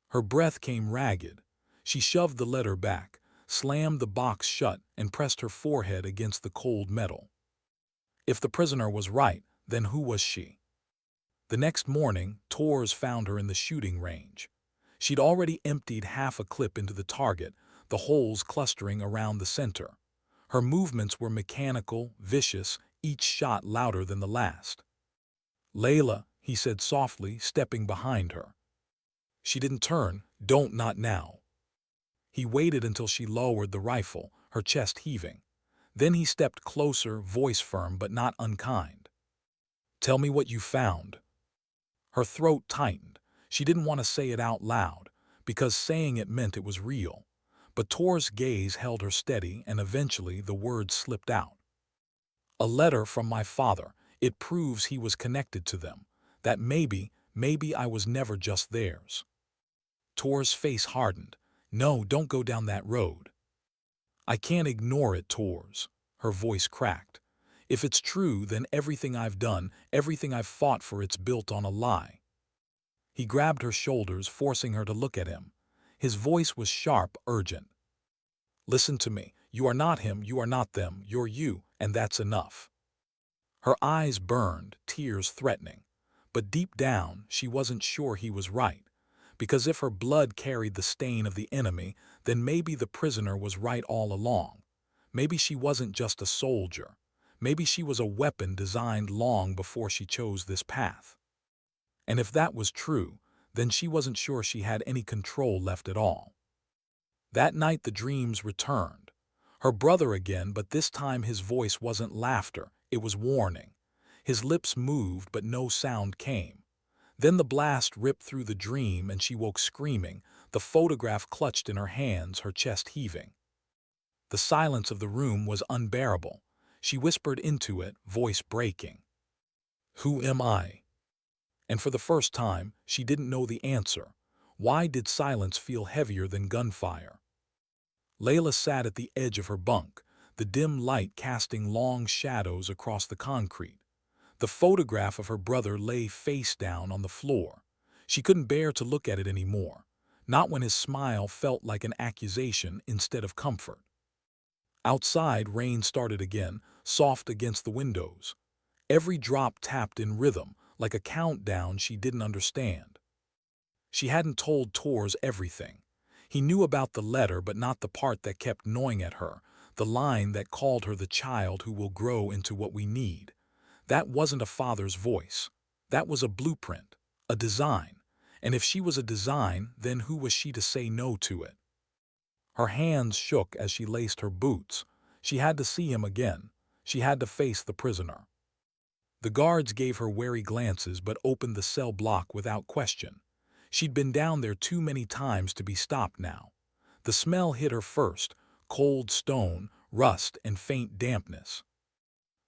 Her breath came ragged. She shoved the letter back, slammed the box shut, and pressed her forehead against the cold metal. If the prisoner was right, then who was she? The next morning, Tors found her in the shooting range. She'd already emptied half a clip into the target, the holes clustering around the center. Her movements were mechanical, vicious, each shot louder than the last. "Leila," he said softly, stepping behind her. She didn't turn. "Don't, not now." He waited until she lowered the rifle, her chest heaving. Then he stepped closer, voice firm but not unkind. "Tell me what you found." Her throat tightened. She didn't want to say it out loud, because saying it meant it was real. But Tor's gaze held her steady, and eventually the words slipped out. "A letter from my father. It proves he was connected to them. That maybe I was never just theirs." Tor's face hardened. "No, don't go down that road." "I can't ignore it, Tors." Her voice cracked. "If it's true, then everything I've done, everything I've fought for, it's built on a lie." He grabbed her shoulders, forcing her to look at him. His voice was sharp, urgent. "Listen to me. You are not him, you are not them, you're you, and that's enough." Her eyes burned, tears threatening. But deep down, she wasn't sure he was right. Because if her blood carried the stain of the enemy, then maybe the prisoner was right all along. Maybe she wasn't just a soldier. Maybe she was a weapon designed long before she chose this path. And if that was true, then she wasn't sure she had any control left at all. That night the dreams returned. Her brother again, but this time his voice wasn't laughter, it was warning. His lips moved, but no sound came. Then the blast ripped through the dream and she woke screaming, the photograph clutched in her hands, her chest heaving. The silence of the room was unbearable. She whispered into it, voice breaking. "Who am I?" And for the first time, she didn't know the answer. Why did silence feel heavier than gunfire? Leila sat at the edge of her bunk, the dim light casting long shadows across the concrete. The photograph of her brother lay face down on the floor. She couldn't bear to look at it anymore, not when his smile felt like an accusation instead of comfort. Outside, rain started again, soft against the windows. Every drop tapped in rhythm, like a countdown she didn't understand. She hadn't told Tors everything. He knew about the letter, but not the part that kept gnawing at her, the line that called her the child who will grow into what we need. That wasn't a father's voice. That was a blueprint, a design. And if she was a design, then who was she to say no to it? Her hands shook as she laced her boots. She had to see him again. She had to face the prisoner. The guards gave her wary glances but opened the cell block without question. She'd been down there too many times to be stopped now. The smell hit her first, cold stone, rust, and faint dampness.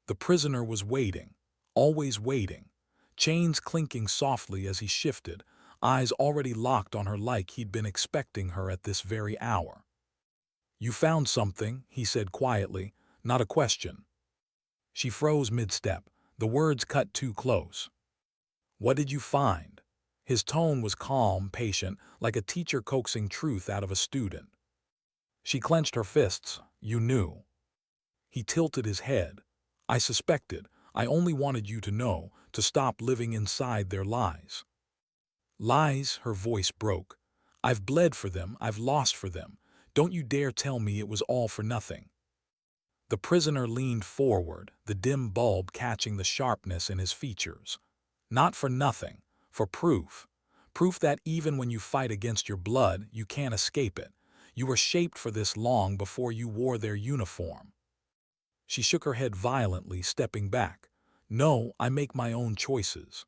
The prisoner was waiting, always waiting, chains clinking softly as he shifted, eyes already locked on her like he'd been expecting her at this very hour. "You found something," he said quietly, not a question. She froze mid-step, the words cut too close. "What did you find?" His tone was calm, patient, like a teacher coaxing truth out of a student. She clenched her fists. "You knew." He tilted his head. "I suspected. I only wanted you to know, to stop living inside their lies." "Lies?" Her voice broke. "I've bled for them, I've lost for them. Don't you dare tell me it was all for nothing." The prisoner leaned forward, the dim bulb catching the sharpness in his features. "Not for nothing. For proof. Proof that even when you fight against your blood, you can't escape it. You were shaped for this long before you wore their uniform." She shook her head violently, stepping back. "No, I make my own choices."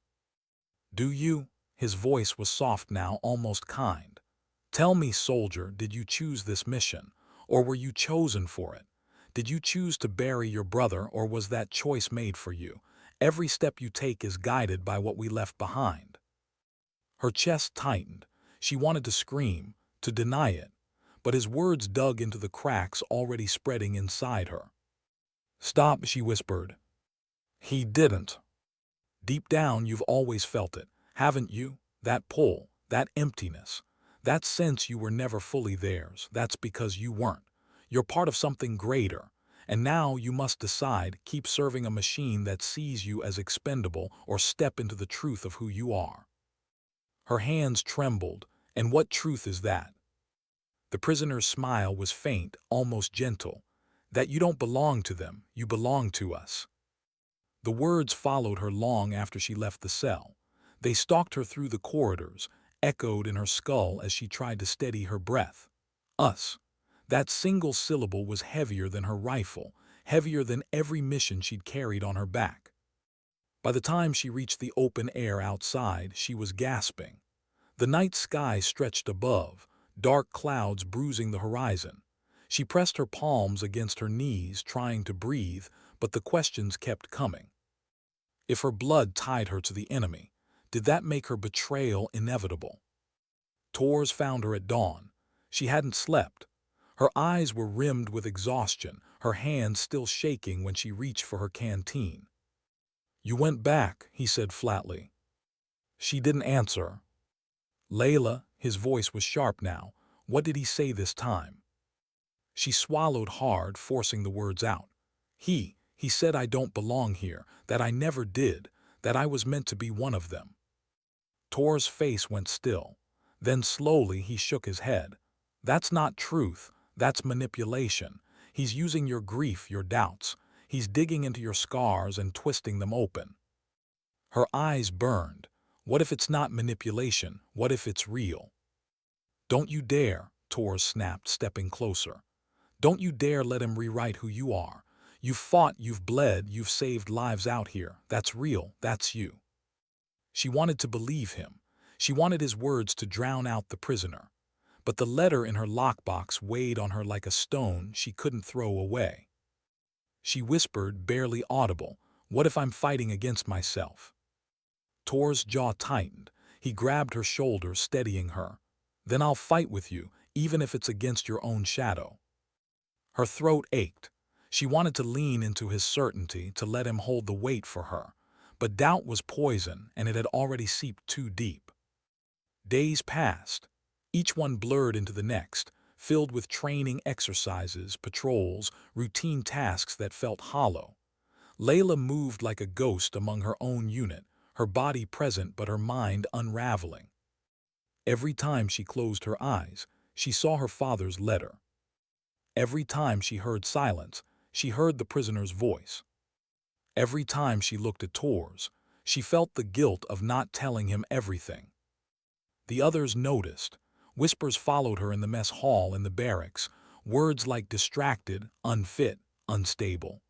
"Do you?" His voice was soft now, almost kind. "Tell me, soldier, did you choose this mission? Or were you chosen for it? Did you choose to bury your brother, or was that choice made for you? Every step you take is guided by what we left behind." Her chest tightened. She wanted to scream, to deny it, but his words dug into the cracks already spreading inside her. "Stop," she whispered. "He didn't." "Deep down you've always felt it, haven't you? That pull, that emptiness, that sense you were never fully theirs. That's because you weren't. You're part of something greater. And now you must decide, keep serving a machine that sees you as expendable, or step into the truth of who you are." Her hands trembled. "And what truth is that?" The prisoner's smile was faint, almost gentle. "That you don't belong to them, you belong to us." The words followed her long after she left the cell. They stalked her through the corridors, echoed in her skull as she tried to steady her breath. Us. That single syllable was heavier than her rifle, heavier than every mission she'd carried on her back. By the time she reached the open air outside, she was gasping. The night sky stretched above, dark clouds bruising the horizon. She pressed her palms against her knees, trying to breathe, but the questions kept coming. If her blood tied her to the enemy, did that make her betrayal inevitable? Tors found her at dawn. She hadn't slept. Her eyes were rimmed with exhaustion, her hands still shaking when she reached for her canteen. "You went back," he said flatly. She didn't answer. "Leila," his voice was sharp now. What did he say this time? She swallowed hard, forcing the words out. He said I don't belong here, that I never did, that I was meant to be one of them." Tor's face went still. Then slowly he shook his head. "That's not truth, that's manipulation. He's using your grief, your doubts. He's digging into your scars and twisting them open." Her eyes burned. What if it's not manipulation? What if it's real? "Don't you dare," Tor snapped, stepping closer. "Don't you dare let him rewrite who you are. You've fought, you've bled, you've saved lives out here. That's real, that's you." She wanted to believe him. She wanted his words to drown out the prisoner. But the letter in her lockbox weighed on her like a stone she couldn't throw away. She whispered, barely audible, "What if I'm fighting against myself?" Tor's jaw tightened. He grabbed her shoulder, steadying her. "Then I'll fight with you, even if it's against your own shadow." Her throat ached. She wanted to lean into his certainty, to let him hold the weight for her. But doubt was poison, and it had already seeped too deep. Days passed. Each one blurred into the next, filled with training exercises, patrols, routine tasks that felt hollow. Leila moved like a ghost among her own unit, her body present but her mind unraveling. Every time she closed her eyes, she saw her father's letter. Every time she heard silence, she heard the prisoner's voice. Every time she looked at Tors, she felt the guilt of not telling him everything. The others noticed. Whispers followed her in the mess hall, in the barracks, words like distracted, unfit, unstable.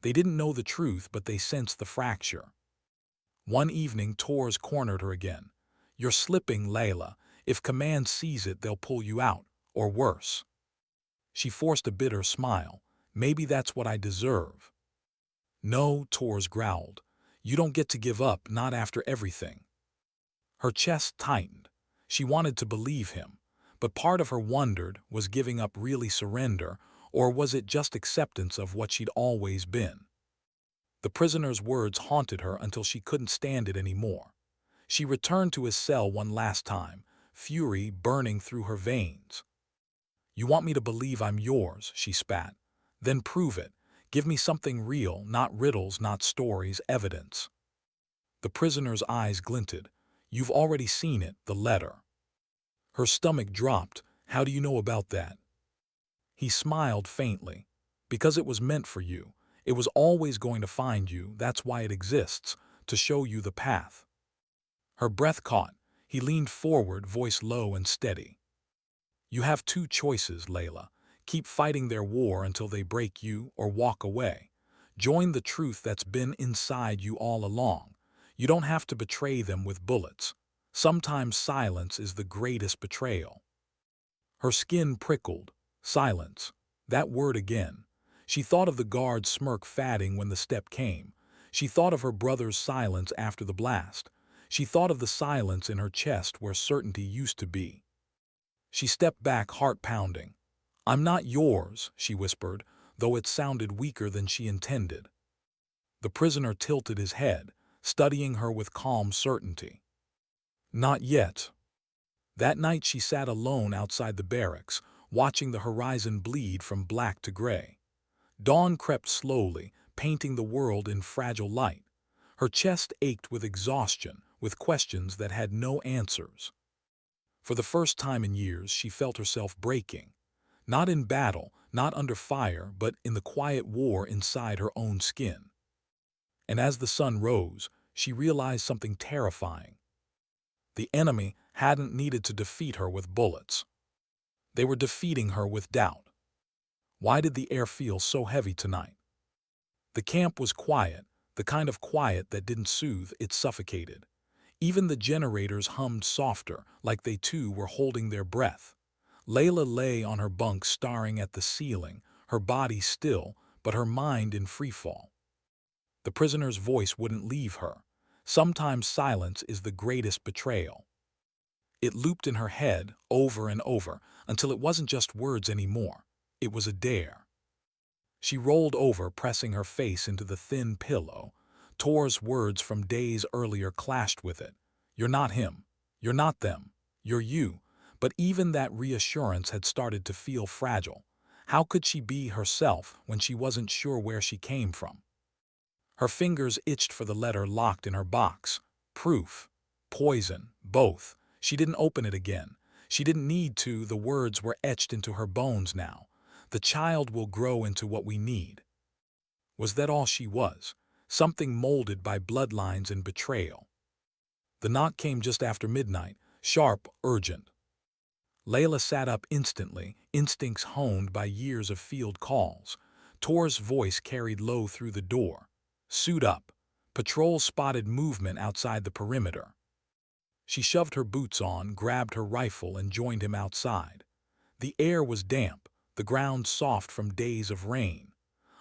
They didn't know the truth, but they sensed the fracture. One evening, Tors cornered her again. "You're slipping, Leila. If command sees it, they'll pull you out, or worse." She forced a bitter smile. "Maybe that's what I deserve." "No," Tors growled. "You don't get to give up, not after everything." Her chest tightened. She wanted to believe him, but part of her wondered, was giving up really surrender, or was it just acceptance of what she'd always been? The prisoner's words haunted her until she couldn't stand it anymore. She returned to his cell one last time, fury burning through her veins. "You want me to believe I'm yours," she spat. "Then prove it. Give me something real, not riddles, not stories, evidence." The prisoner's eyes glinted. "You've already seen it, the letter." Her stomach dropped. "How do you know about that?" He smiled faintly. "Because it was meant for you. It was always going to find you, that's why it exists, to show you the path." Her breath caught. He leaned forward, voice low and steady. "You have two choices, Leila. Keep fighting their war until they break you, or walk away. Join the truth that's been inside you all along. You don't have to betray them with bullets. Sometimes silence is the greatest betrayal." Her skin prickled. Silence. That word again. She thought of the guard's smirk fading when the step came. She thought of her brother's silence after the blast. She thought of the silence in her chest where certainty used to be. She stepped back, heart pounding. "I'm not yours," she whispered, though it sounded weaker than she intended. The prisoner tilted his head, studying her with calm certainty. "Not yet." That night she sat alone outside the barracks, watching the horizon bleed from black to gray. Dawn crept slowly, painting the world in fragile light. Her chest ached with exhaustion, with questions that had no answers. For the first time in years, she felt herself breaking. Not in battle, not under fire, but in the quiet war inside her own skin. And as the sun rose, she realized something terrifying. The enemy hadn't needed to defeat her with bullets. They were defeating her with doubt. Why did the air feel so heavy tonight? The camp was quiet, the kind of quiet that didn't soothe, it suffocated. Even the generators hummed softer, like they too were holding their breath. Leila lay on her bunk staring at the ceiling, her body still, but her mind in freefall. The prisoner's voice wouldn't leave her. Sometimes silence is the greatest betrayal. It looped in her head over and over until it wasn't just words anymore. It was a dare. She rolled over, pressing her face into the thin pillow. Tor's words from days earlier clashed with it. You're not him. You're not them. You're you. But even that reassurance had started to feel fragile. How could she be herself when she wasn't sure where she came from? Her fingers itched for the letter locked in her box. Proof. Poison. Both. She didn't open it again. She didn't need to. The words were etched into her bones now. The child will grow into what we need. Was that all she was? Something molded by bloodlines and betrayal. The knock came just after midnight, sharp, urgent. Leila sat up instantly, instincts honed by years of field calls. Tor's voice carried low through the door. Suit up. Patrol spotted movement outside the perimeter. She shoved her boots on, grabbed her rifle, and joined him outside. The air was damp, the ground soft from days of rain.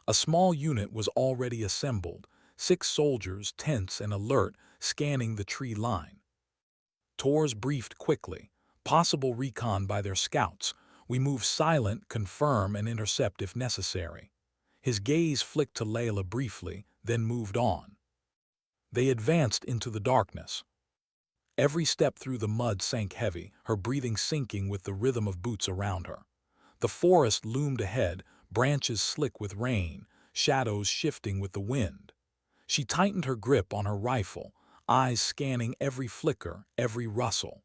A small unit was already assembled, 6 soldiers, tense and alert, scanning the tree line. Tor's briefed quickly. Possible recon by their scouts. We move silent, confirm, and intercept if necessary. His gaze flicked to Leila briefly, then moved on. They advanced into the darkness. Every step through the mud sank heavy, her breathing sinking with the rhythm of boots around her. The forest loomed ahead, branches slick with rain, shadows shifting with the wind. She tightened her grip on her rifle, eyes scanning every flicker, every rustle.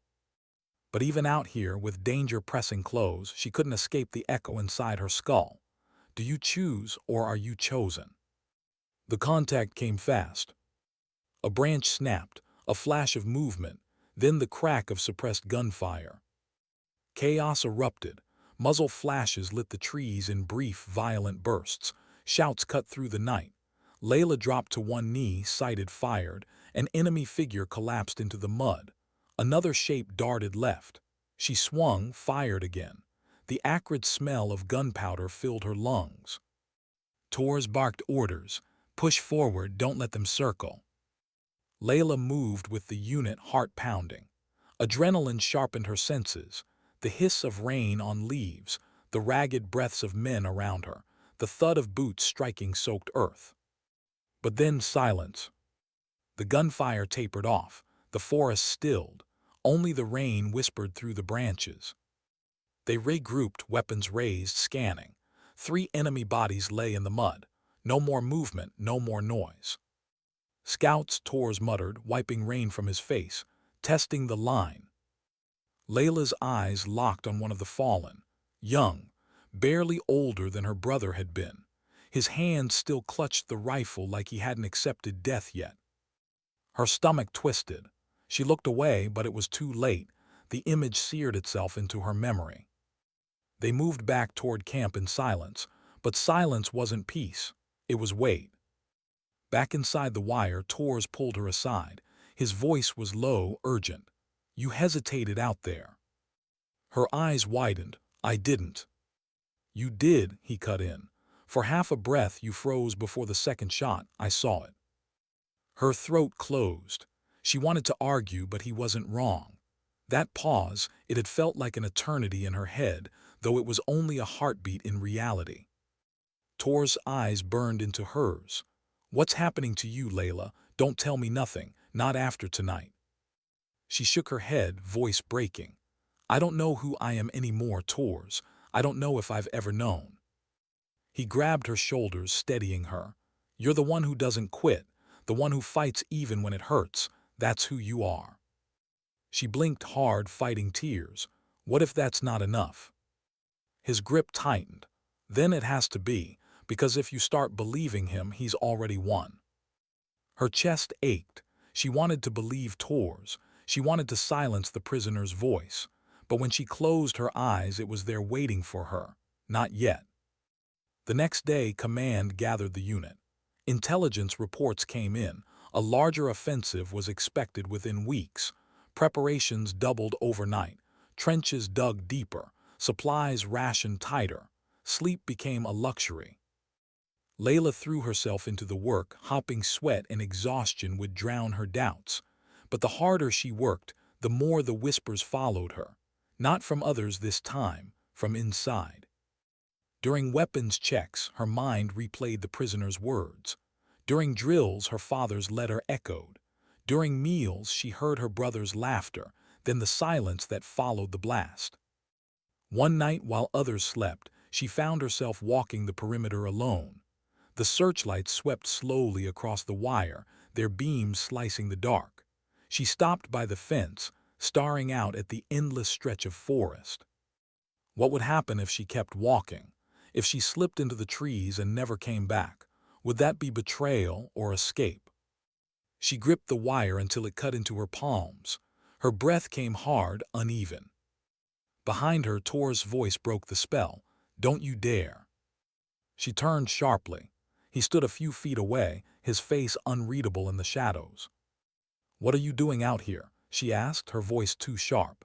But even out here, with danger pressing close, she couldn't escape the echo inside her skull. Do you choose, or are you chosen? The contact came fast. A branch snapped, a flash of movement, then the crack of suppressed gunfire. Chaos erupted. Muzzle flashes lit the trees in brief, violent bursts. Shouts cut through the night. Leila dropped to one knee, sighted fired. An enemy figure collapsed into the mud. Another shape darted left. She swung, fired again. The acrid smell of gunpowder filled her lungs. Tors barked orders. Push forward, don't let them circle. Leila moved with the unit, heart pounding. Adrenaline sharpened her senses. The hiss of rain on leaves, the ragged breaths of men around her, the thud of boots striking soaked earth. But then silence. The gunfire tapered off. The forest stilled. Only the rain whispered through the branches. They regrouped, weapons raised, scanning. 3 enemy bodies lay in the mud. No more movement, no more noise. Scouts, Tors muttered, wiping rain from his face, testing the line. Leila's eyes locked on one of the fallen, young, barely older than her brother had been. His hand still clutched the rifle like he hadn't accepted death yet. Her stomach twisted. She looked away, but it was too late. The image seared itself into her memory. They moved back toward camp in silence, but silence wasn't peace. It was wait. Back inside the wire, Tors pulled her aside. His voice was low, urgent. You hesitated out there. Her eyes widened. I didn't. You did, he cut in. For half a breath you froze before the second shot. I saw it. Her throat closed. She wanted to argue, but he wasn't wrong. That pause, it had felt like an eternity in her head, though it was only a heartbeat in reality. Tor's eyes burned into hers. What's happening to you, Leila? Don't tell me nothing, not after tonight. She shook her head, voice breaking. I don't know who I am anymore, Tors. I don't know if I've ever known. He grabbed her shoulders, steadying her. You're the one who doesn't quit, the one who fights even when it hurts. That's who you are. She blinked hard, fighting tears. What if that's not enough? His grip tightened. Then it has to be, because if you start believing him, he's already won. Her chest ached. She wanted to believe Tors. She wanted to silence the prisoner's voice. But when she closed her eyes, it was there waiting for her. Not yet. The next day, command gathered the unit. Intelligence reports came in. A larger offensive was expected within weeks. Preparations doubled overnight. Trenches dug deeper. Supplies rationed tighter. Sleep became a luxury. Leila threw herself into the work, hoping sweat and exhaustion would drown her doubts. But the harder she worked, the more the whispers followed her. Not from others this time, from inside. During weapons checks, her mind replayed the prisoner's words. During drills, her father's letter echoed. During meals, she heard her brother's laughter, then the silence that followed the blast. One night, while others slept, she found herself walking the perimeter alone. The searchlights swept slowly across the wire, their beams slicing the dark. She stopped by the fence, staring out at the endless stretch of forest. What would happen if she kept walking? If she slipped into the trees and never came back? Would that be betrayal or escape? She gripped the wire until it cut into her palms. Her breath came hard, uneven. Behind her, Tor's voice broke the spell. "Don't you dare." She turned sharply. He stood a few feet away, his face unreadable in the shadows. "What are you doing out here?" she asked, her voice too sharp.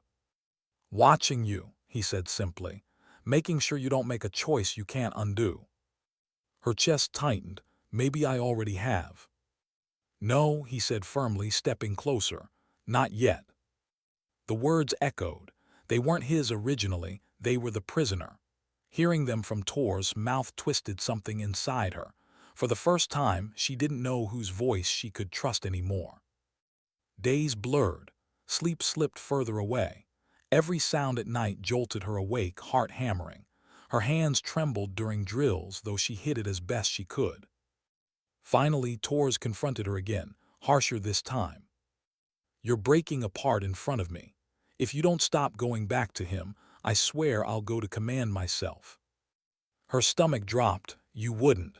"Watching you," he said simply, "making sure you don't make a choice you can't undo." Her chest tightened. "Maybe I already have." "No," he said firmly, stepping closer. "Not yet." The words echoed. They weren't his originally, they were the prisoner. Hearing them from Tor's, mouth twisted something inside her. For the first time, she didn't know whose voice she could trust anymore. Days blurred. Sleep slipped further away. Every sound at night jolted her awake, heart hammering. Her hands trembled during drills, though she hid it as best she could. Finally, Tor's confronted her again, harsher this time. "You're breaking apart in front of me. If you don't stop going back to him, I swear I'll go to command myself." Her stomach dropped. "You wouldn't."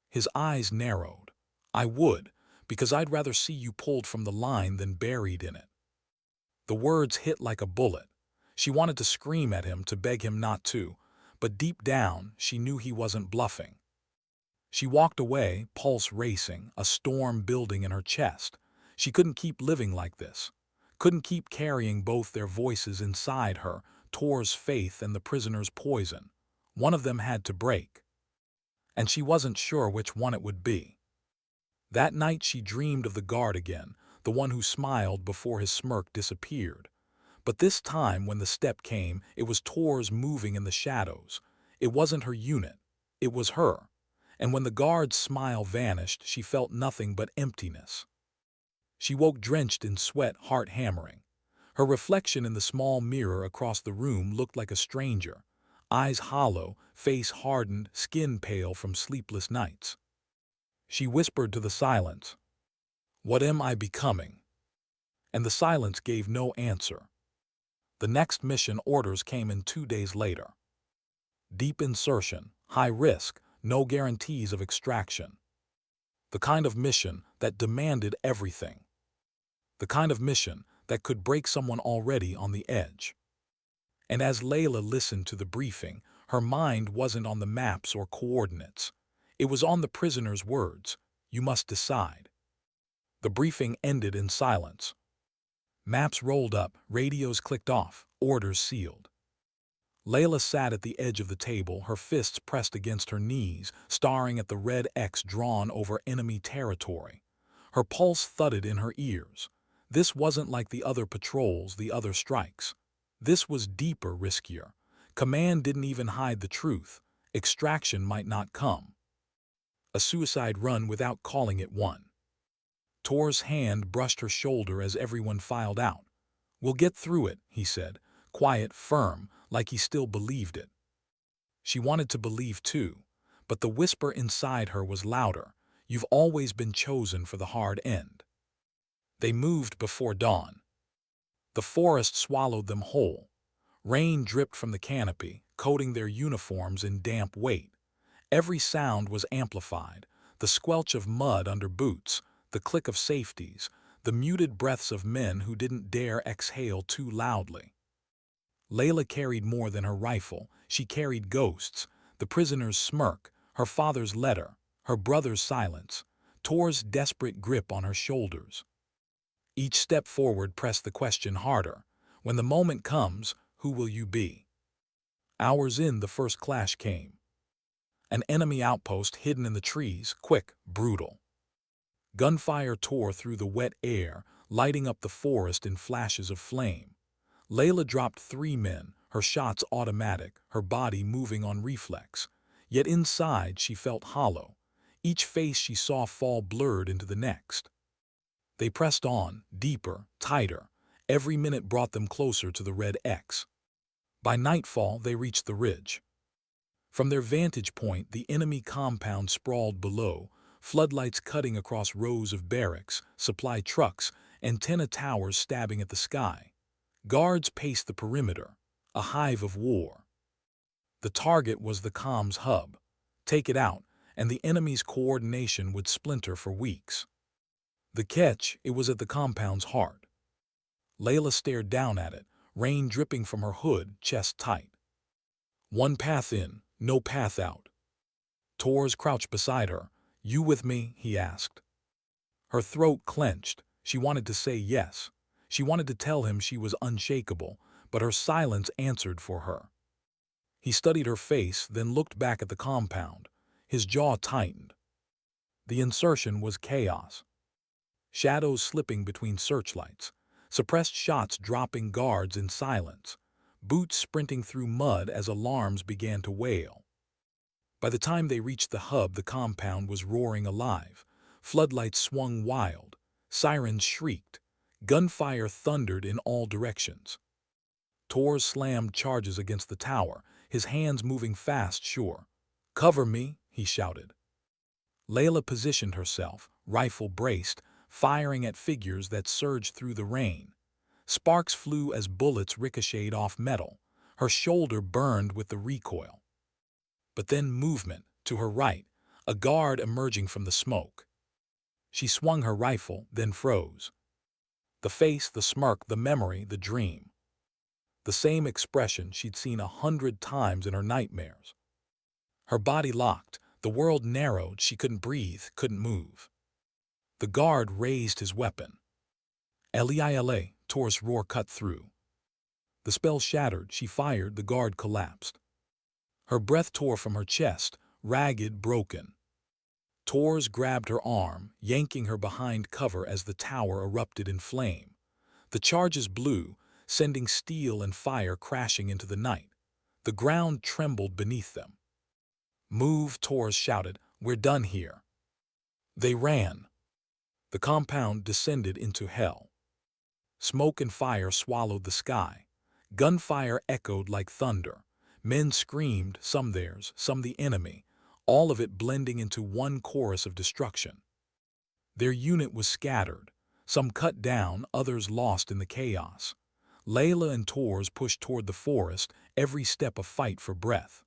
His eyes narrowed. "I would, because I'd rather see you pulled from the line than buried in it." The words hit like a bullet. She wanted to scream at him, to beg him not to, but deep down, she knew he wasn't bluffing. She walked away, pulse racing, a storm building in her chest. She couldn't keep living like this. Couldn't keep carrying both their voices inside her, Tor's faith and the prisoner's poison. One of them had to break. And she wasn't sure which one it would be. That night she dreamed of the guard again, the one who smiled before his smirk disappeared. But this time, when the step came, it was Tor's moving in the shadows. It wasn't her unit. It was her. And when the guard's smile vanished, she felt nothing but emptiness. She woke drenched in sweat, heart hammering. Her reflection in the small mirror across the room looked like a stranger. Eyes hollow, face hardened, skin pale from sleepless nights. She whispered to the silence, "What am I becoming?" And the silence gave no answer. The next mission orders came in 2 days later. Deep insertion, high risk, no guarantees of extraction. The kind of mission that demanded everything. The kind of mission that could break someone already on the edge. And as Leila listened to the briefing, her mind wasn't on the maps or coordinates. It was on the prisoner's words, "You must decide." The briefing ended in silence. Maps rolled up, radios clicked off, orders sealed. Leila sat at the edge of the table, her fists pressed against her knees, staring at the red X drawn over enemy territory. Her pulse thudded in her ears. This wasn't like the other patrols, the other strikes. This was deeper, riskier. Command didn't even hide the truth. Extraction might not come. A suicide run without calling it one. Tor's hand brushed her shoulder as everyone filed out. "We'll get through it," he said, quiet, firm, like he still believed it. She wanted to believe too, but the whisper inside her was louder. "You've always been chosen for the hard end." They moved before dawn. The forest swallowed them whole. Rain dripped from the canopy, coating their uniforms in damp weight. Every sound was amplified, the squelch of mud under boots, the click of safeties, the muted breaths of men who didn't dare exhale too loudly. Leila carried more than her rifle. She carried ghosts, the prisoner's smirk, her father's letter, her brother's silence, Tor's desperate grip on her shoulders. Each step forward pressed the question harder. When the moment comes, who will you be? Hours in, the first clash came. An enemy outpost hidden in the trees, quick, brutal. Gunfire tore through the wet air, lighting up the forest in flashes of flame. Leila dropped 3 men, her shots automatic, her body moving on reflex. Yet inside she felt hollow. Each face she saw fall blurred into the next. They pressed on, deeper, tighter. Every minute brought them closer to the red X. By nightfall, they reached the ridge. From their vantage point, the enemy compound sprawled below, floodlights cutting across rows of barracks, supply trucks, antenna towers stabbing at the sky. Guards paced the perimeter, a hive of war. The target was the comms hub. Take it out, and the enemy's coordination would splinter for weeks. The catch, it was at the compound's heart. Leila stared down at it, rain dripping from her hood, chest tight. One path in, no path out. Tors crouched beside her. You with me? He asked. Her throat clenched. She wanted to say yes. She wanted to tell him she was unshakable, but her silence answered for her. He studied her face, then looked back at the compound. His jaw tightened. The insertion was chaos. Shadows slipping between searchlights, suppressed shots dropping guards in silence, boots sprinting through mud as alarms began to wail. By the time they reached the hub, the compound was roaring alive. Floodlights swung wild, sirens shrieked, gunfire thundered in all directions. Tor slammed charges against the tower, his hands moving fast, sure. Cover me, he shouted. Leila positioned herself, rifle braced, firing at figures that surged through the rain. Sparks flew as bullets ricocheted off metal. Her shoulder burned with the recoil. But then movement, to her right, a guard emerging from the smoke. She swung her rifle, then froze. The face, the smirk, the memory, the dream. The same expression she'd seen 100 times in her nightmares. Her body locked, the world narrowed, she couldn't breathe, couldn't move. The guard raised his weapon. Leila, Tor's roar cut through. The spell shattered, she fired, the guard collapsed. Her breath tore from her chest, ragged, broken. Tors grabbed her arm, yanking her behind cover as the tower erupted in flame. The charges blew, sending steel and fire crashing into the night. The ground trembled beneath them. Move, Tors shouted. We're done here. They ran. The compound descended into hell. Smoke and fire swallowed the sky. Gunfire echoed like thunder. Men screamed, some theirs, some the enemy, all of it blending into one chorus of destruction. Their unit was scattered, some cut down, others lost in the chaos. Leila and Tors pushed toward the forest, every step a fight for breath.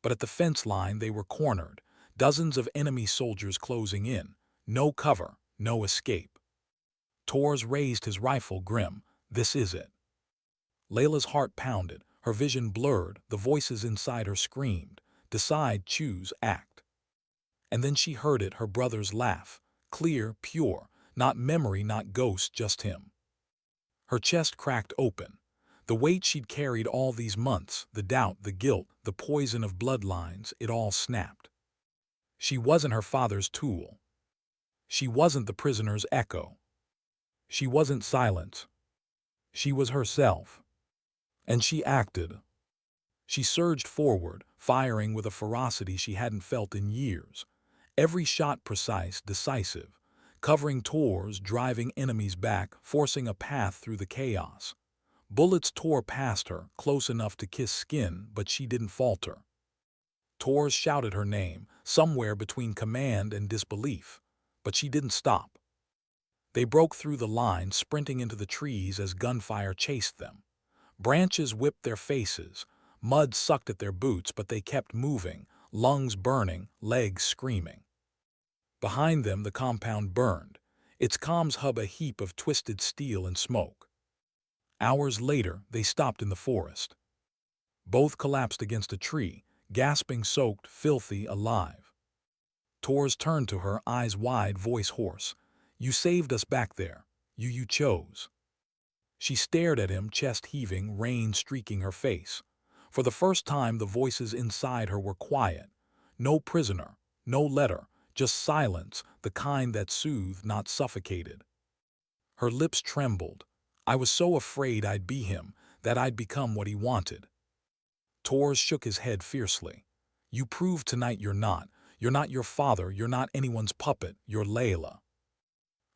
But at the fence line they were cornered, dozens of enemy soldiers closing in. No cover, no escape. Tors raised his rifle, grim. This is it. Leila's heart pounded, her vision blurred, the voices inside her screamed. Decide, choose, act. And then she heard it, her brother's laugh. Clear, pure, not memory, not ghost, just him. Her chest cracked open. The weight she'd carried all these months, the doubt, the guilt, the poison of bloodlines, it all snapped. She wasn't her father's tool. She wasn't the prisoner's echo. She wasn't silence. She was herself. And she acted. She surged forward, firing with a ferocity she hadn't felt in years. Every shot precise, decisive, covering Tors, driving enemies back, forcing a path through the chaos. Bullets tore past her, close enough to kiss skin, but she didn't falter. Tors shouted her name, somewhere between command and disbelief, but she didn't stop. They broke through the line, sprinting into the trees as gunfire chased them. Branches whipped their faces, mud sucked at their boots, but they kept moving, lungs burning, legs screaming. Behind them, the compound burned, its comms hub a heap of twisted steel and smoke. Hours later, they stopped in the forest. Both collapsed against a tree, gasping, soaked, filthy, alive. Tors turned to her, eyes wide, voice hoarse. "You saved us back there. You chose." She stared at him, chest heaving, rain streaking her face. For the first time, the voices inside her were quiet. No prisoner, no letter, just silence, the kind that soothed, not suffocated. Her lips trembled. "I was so afraid I'd be him, that I'd become what he wanted." Tors shook his head fiercely. "You proved tonight you're not. You're not your father, you're not anyone's puppet, you're Leila."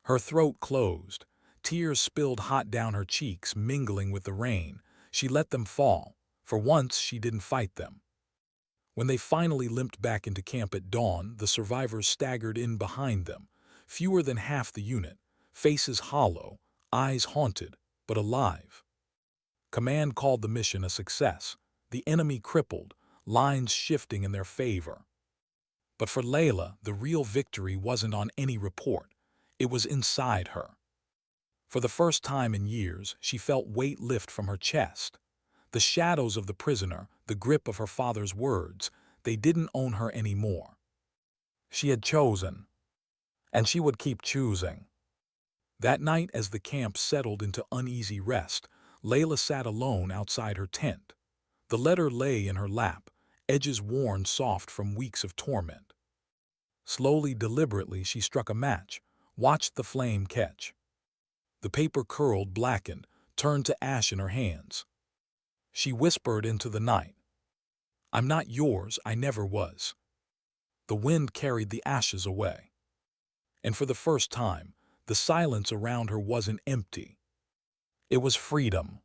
Her throat closed. Tears spilled hot down her cheeks, mingling with the rain. She let them fall. For once, she didn't fight them. When they finally limped back into camp at dawn, the survivors staggered in behind them. Fewer than half the unit, faces hollow, eyes haunted, but alive. Command called the mission a success. The enemy crippled, lines shifting in their favor. But for Leila, the real victory wasn't on any report. It was inside her. For the first time in years, she felt weight lift from her chest. The shadows of the prisoner, the grip of her father's words, they didn't own her anymore. She had chosen, and she would keep choosing. That night, as the camp settled into uneasy rest, Leila sat alone outside her tent. The letter lay in her lap, edges worn soft from weeks of torment. Slowly, deliberately, she struck a match, watched the flame catch. The paper curled, blackened, turned to ash in her hands. She whispered into the night, "I'm not yours, I never was." The wind carried the ashes away. And for the first time, the silence around her wasn't empty. It was freedom.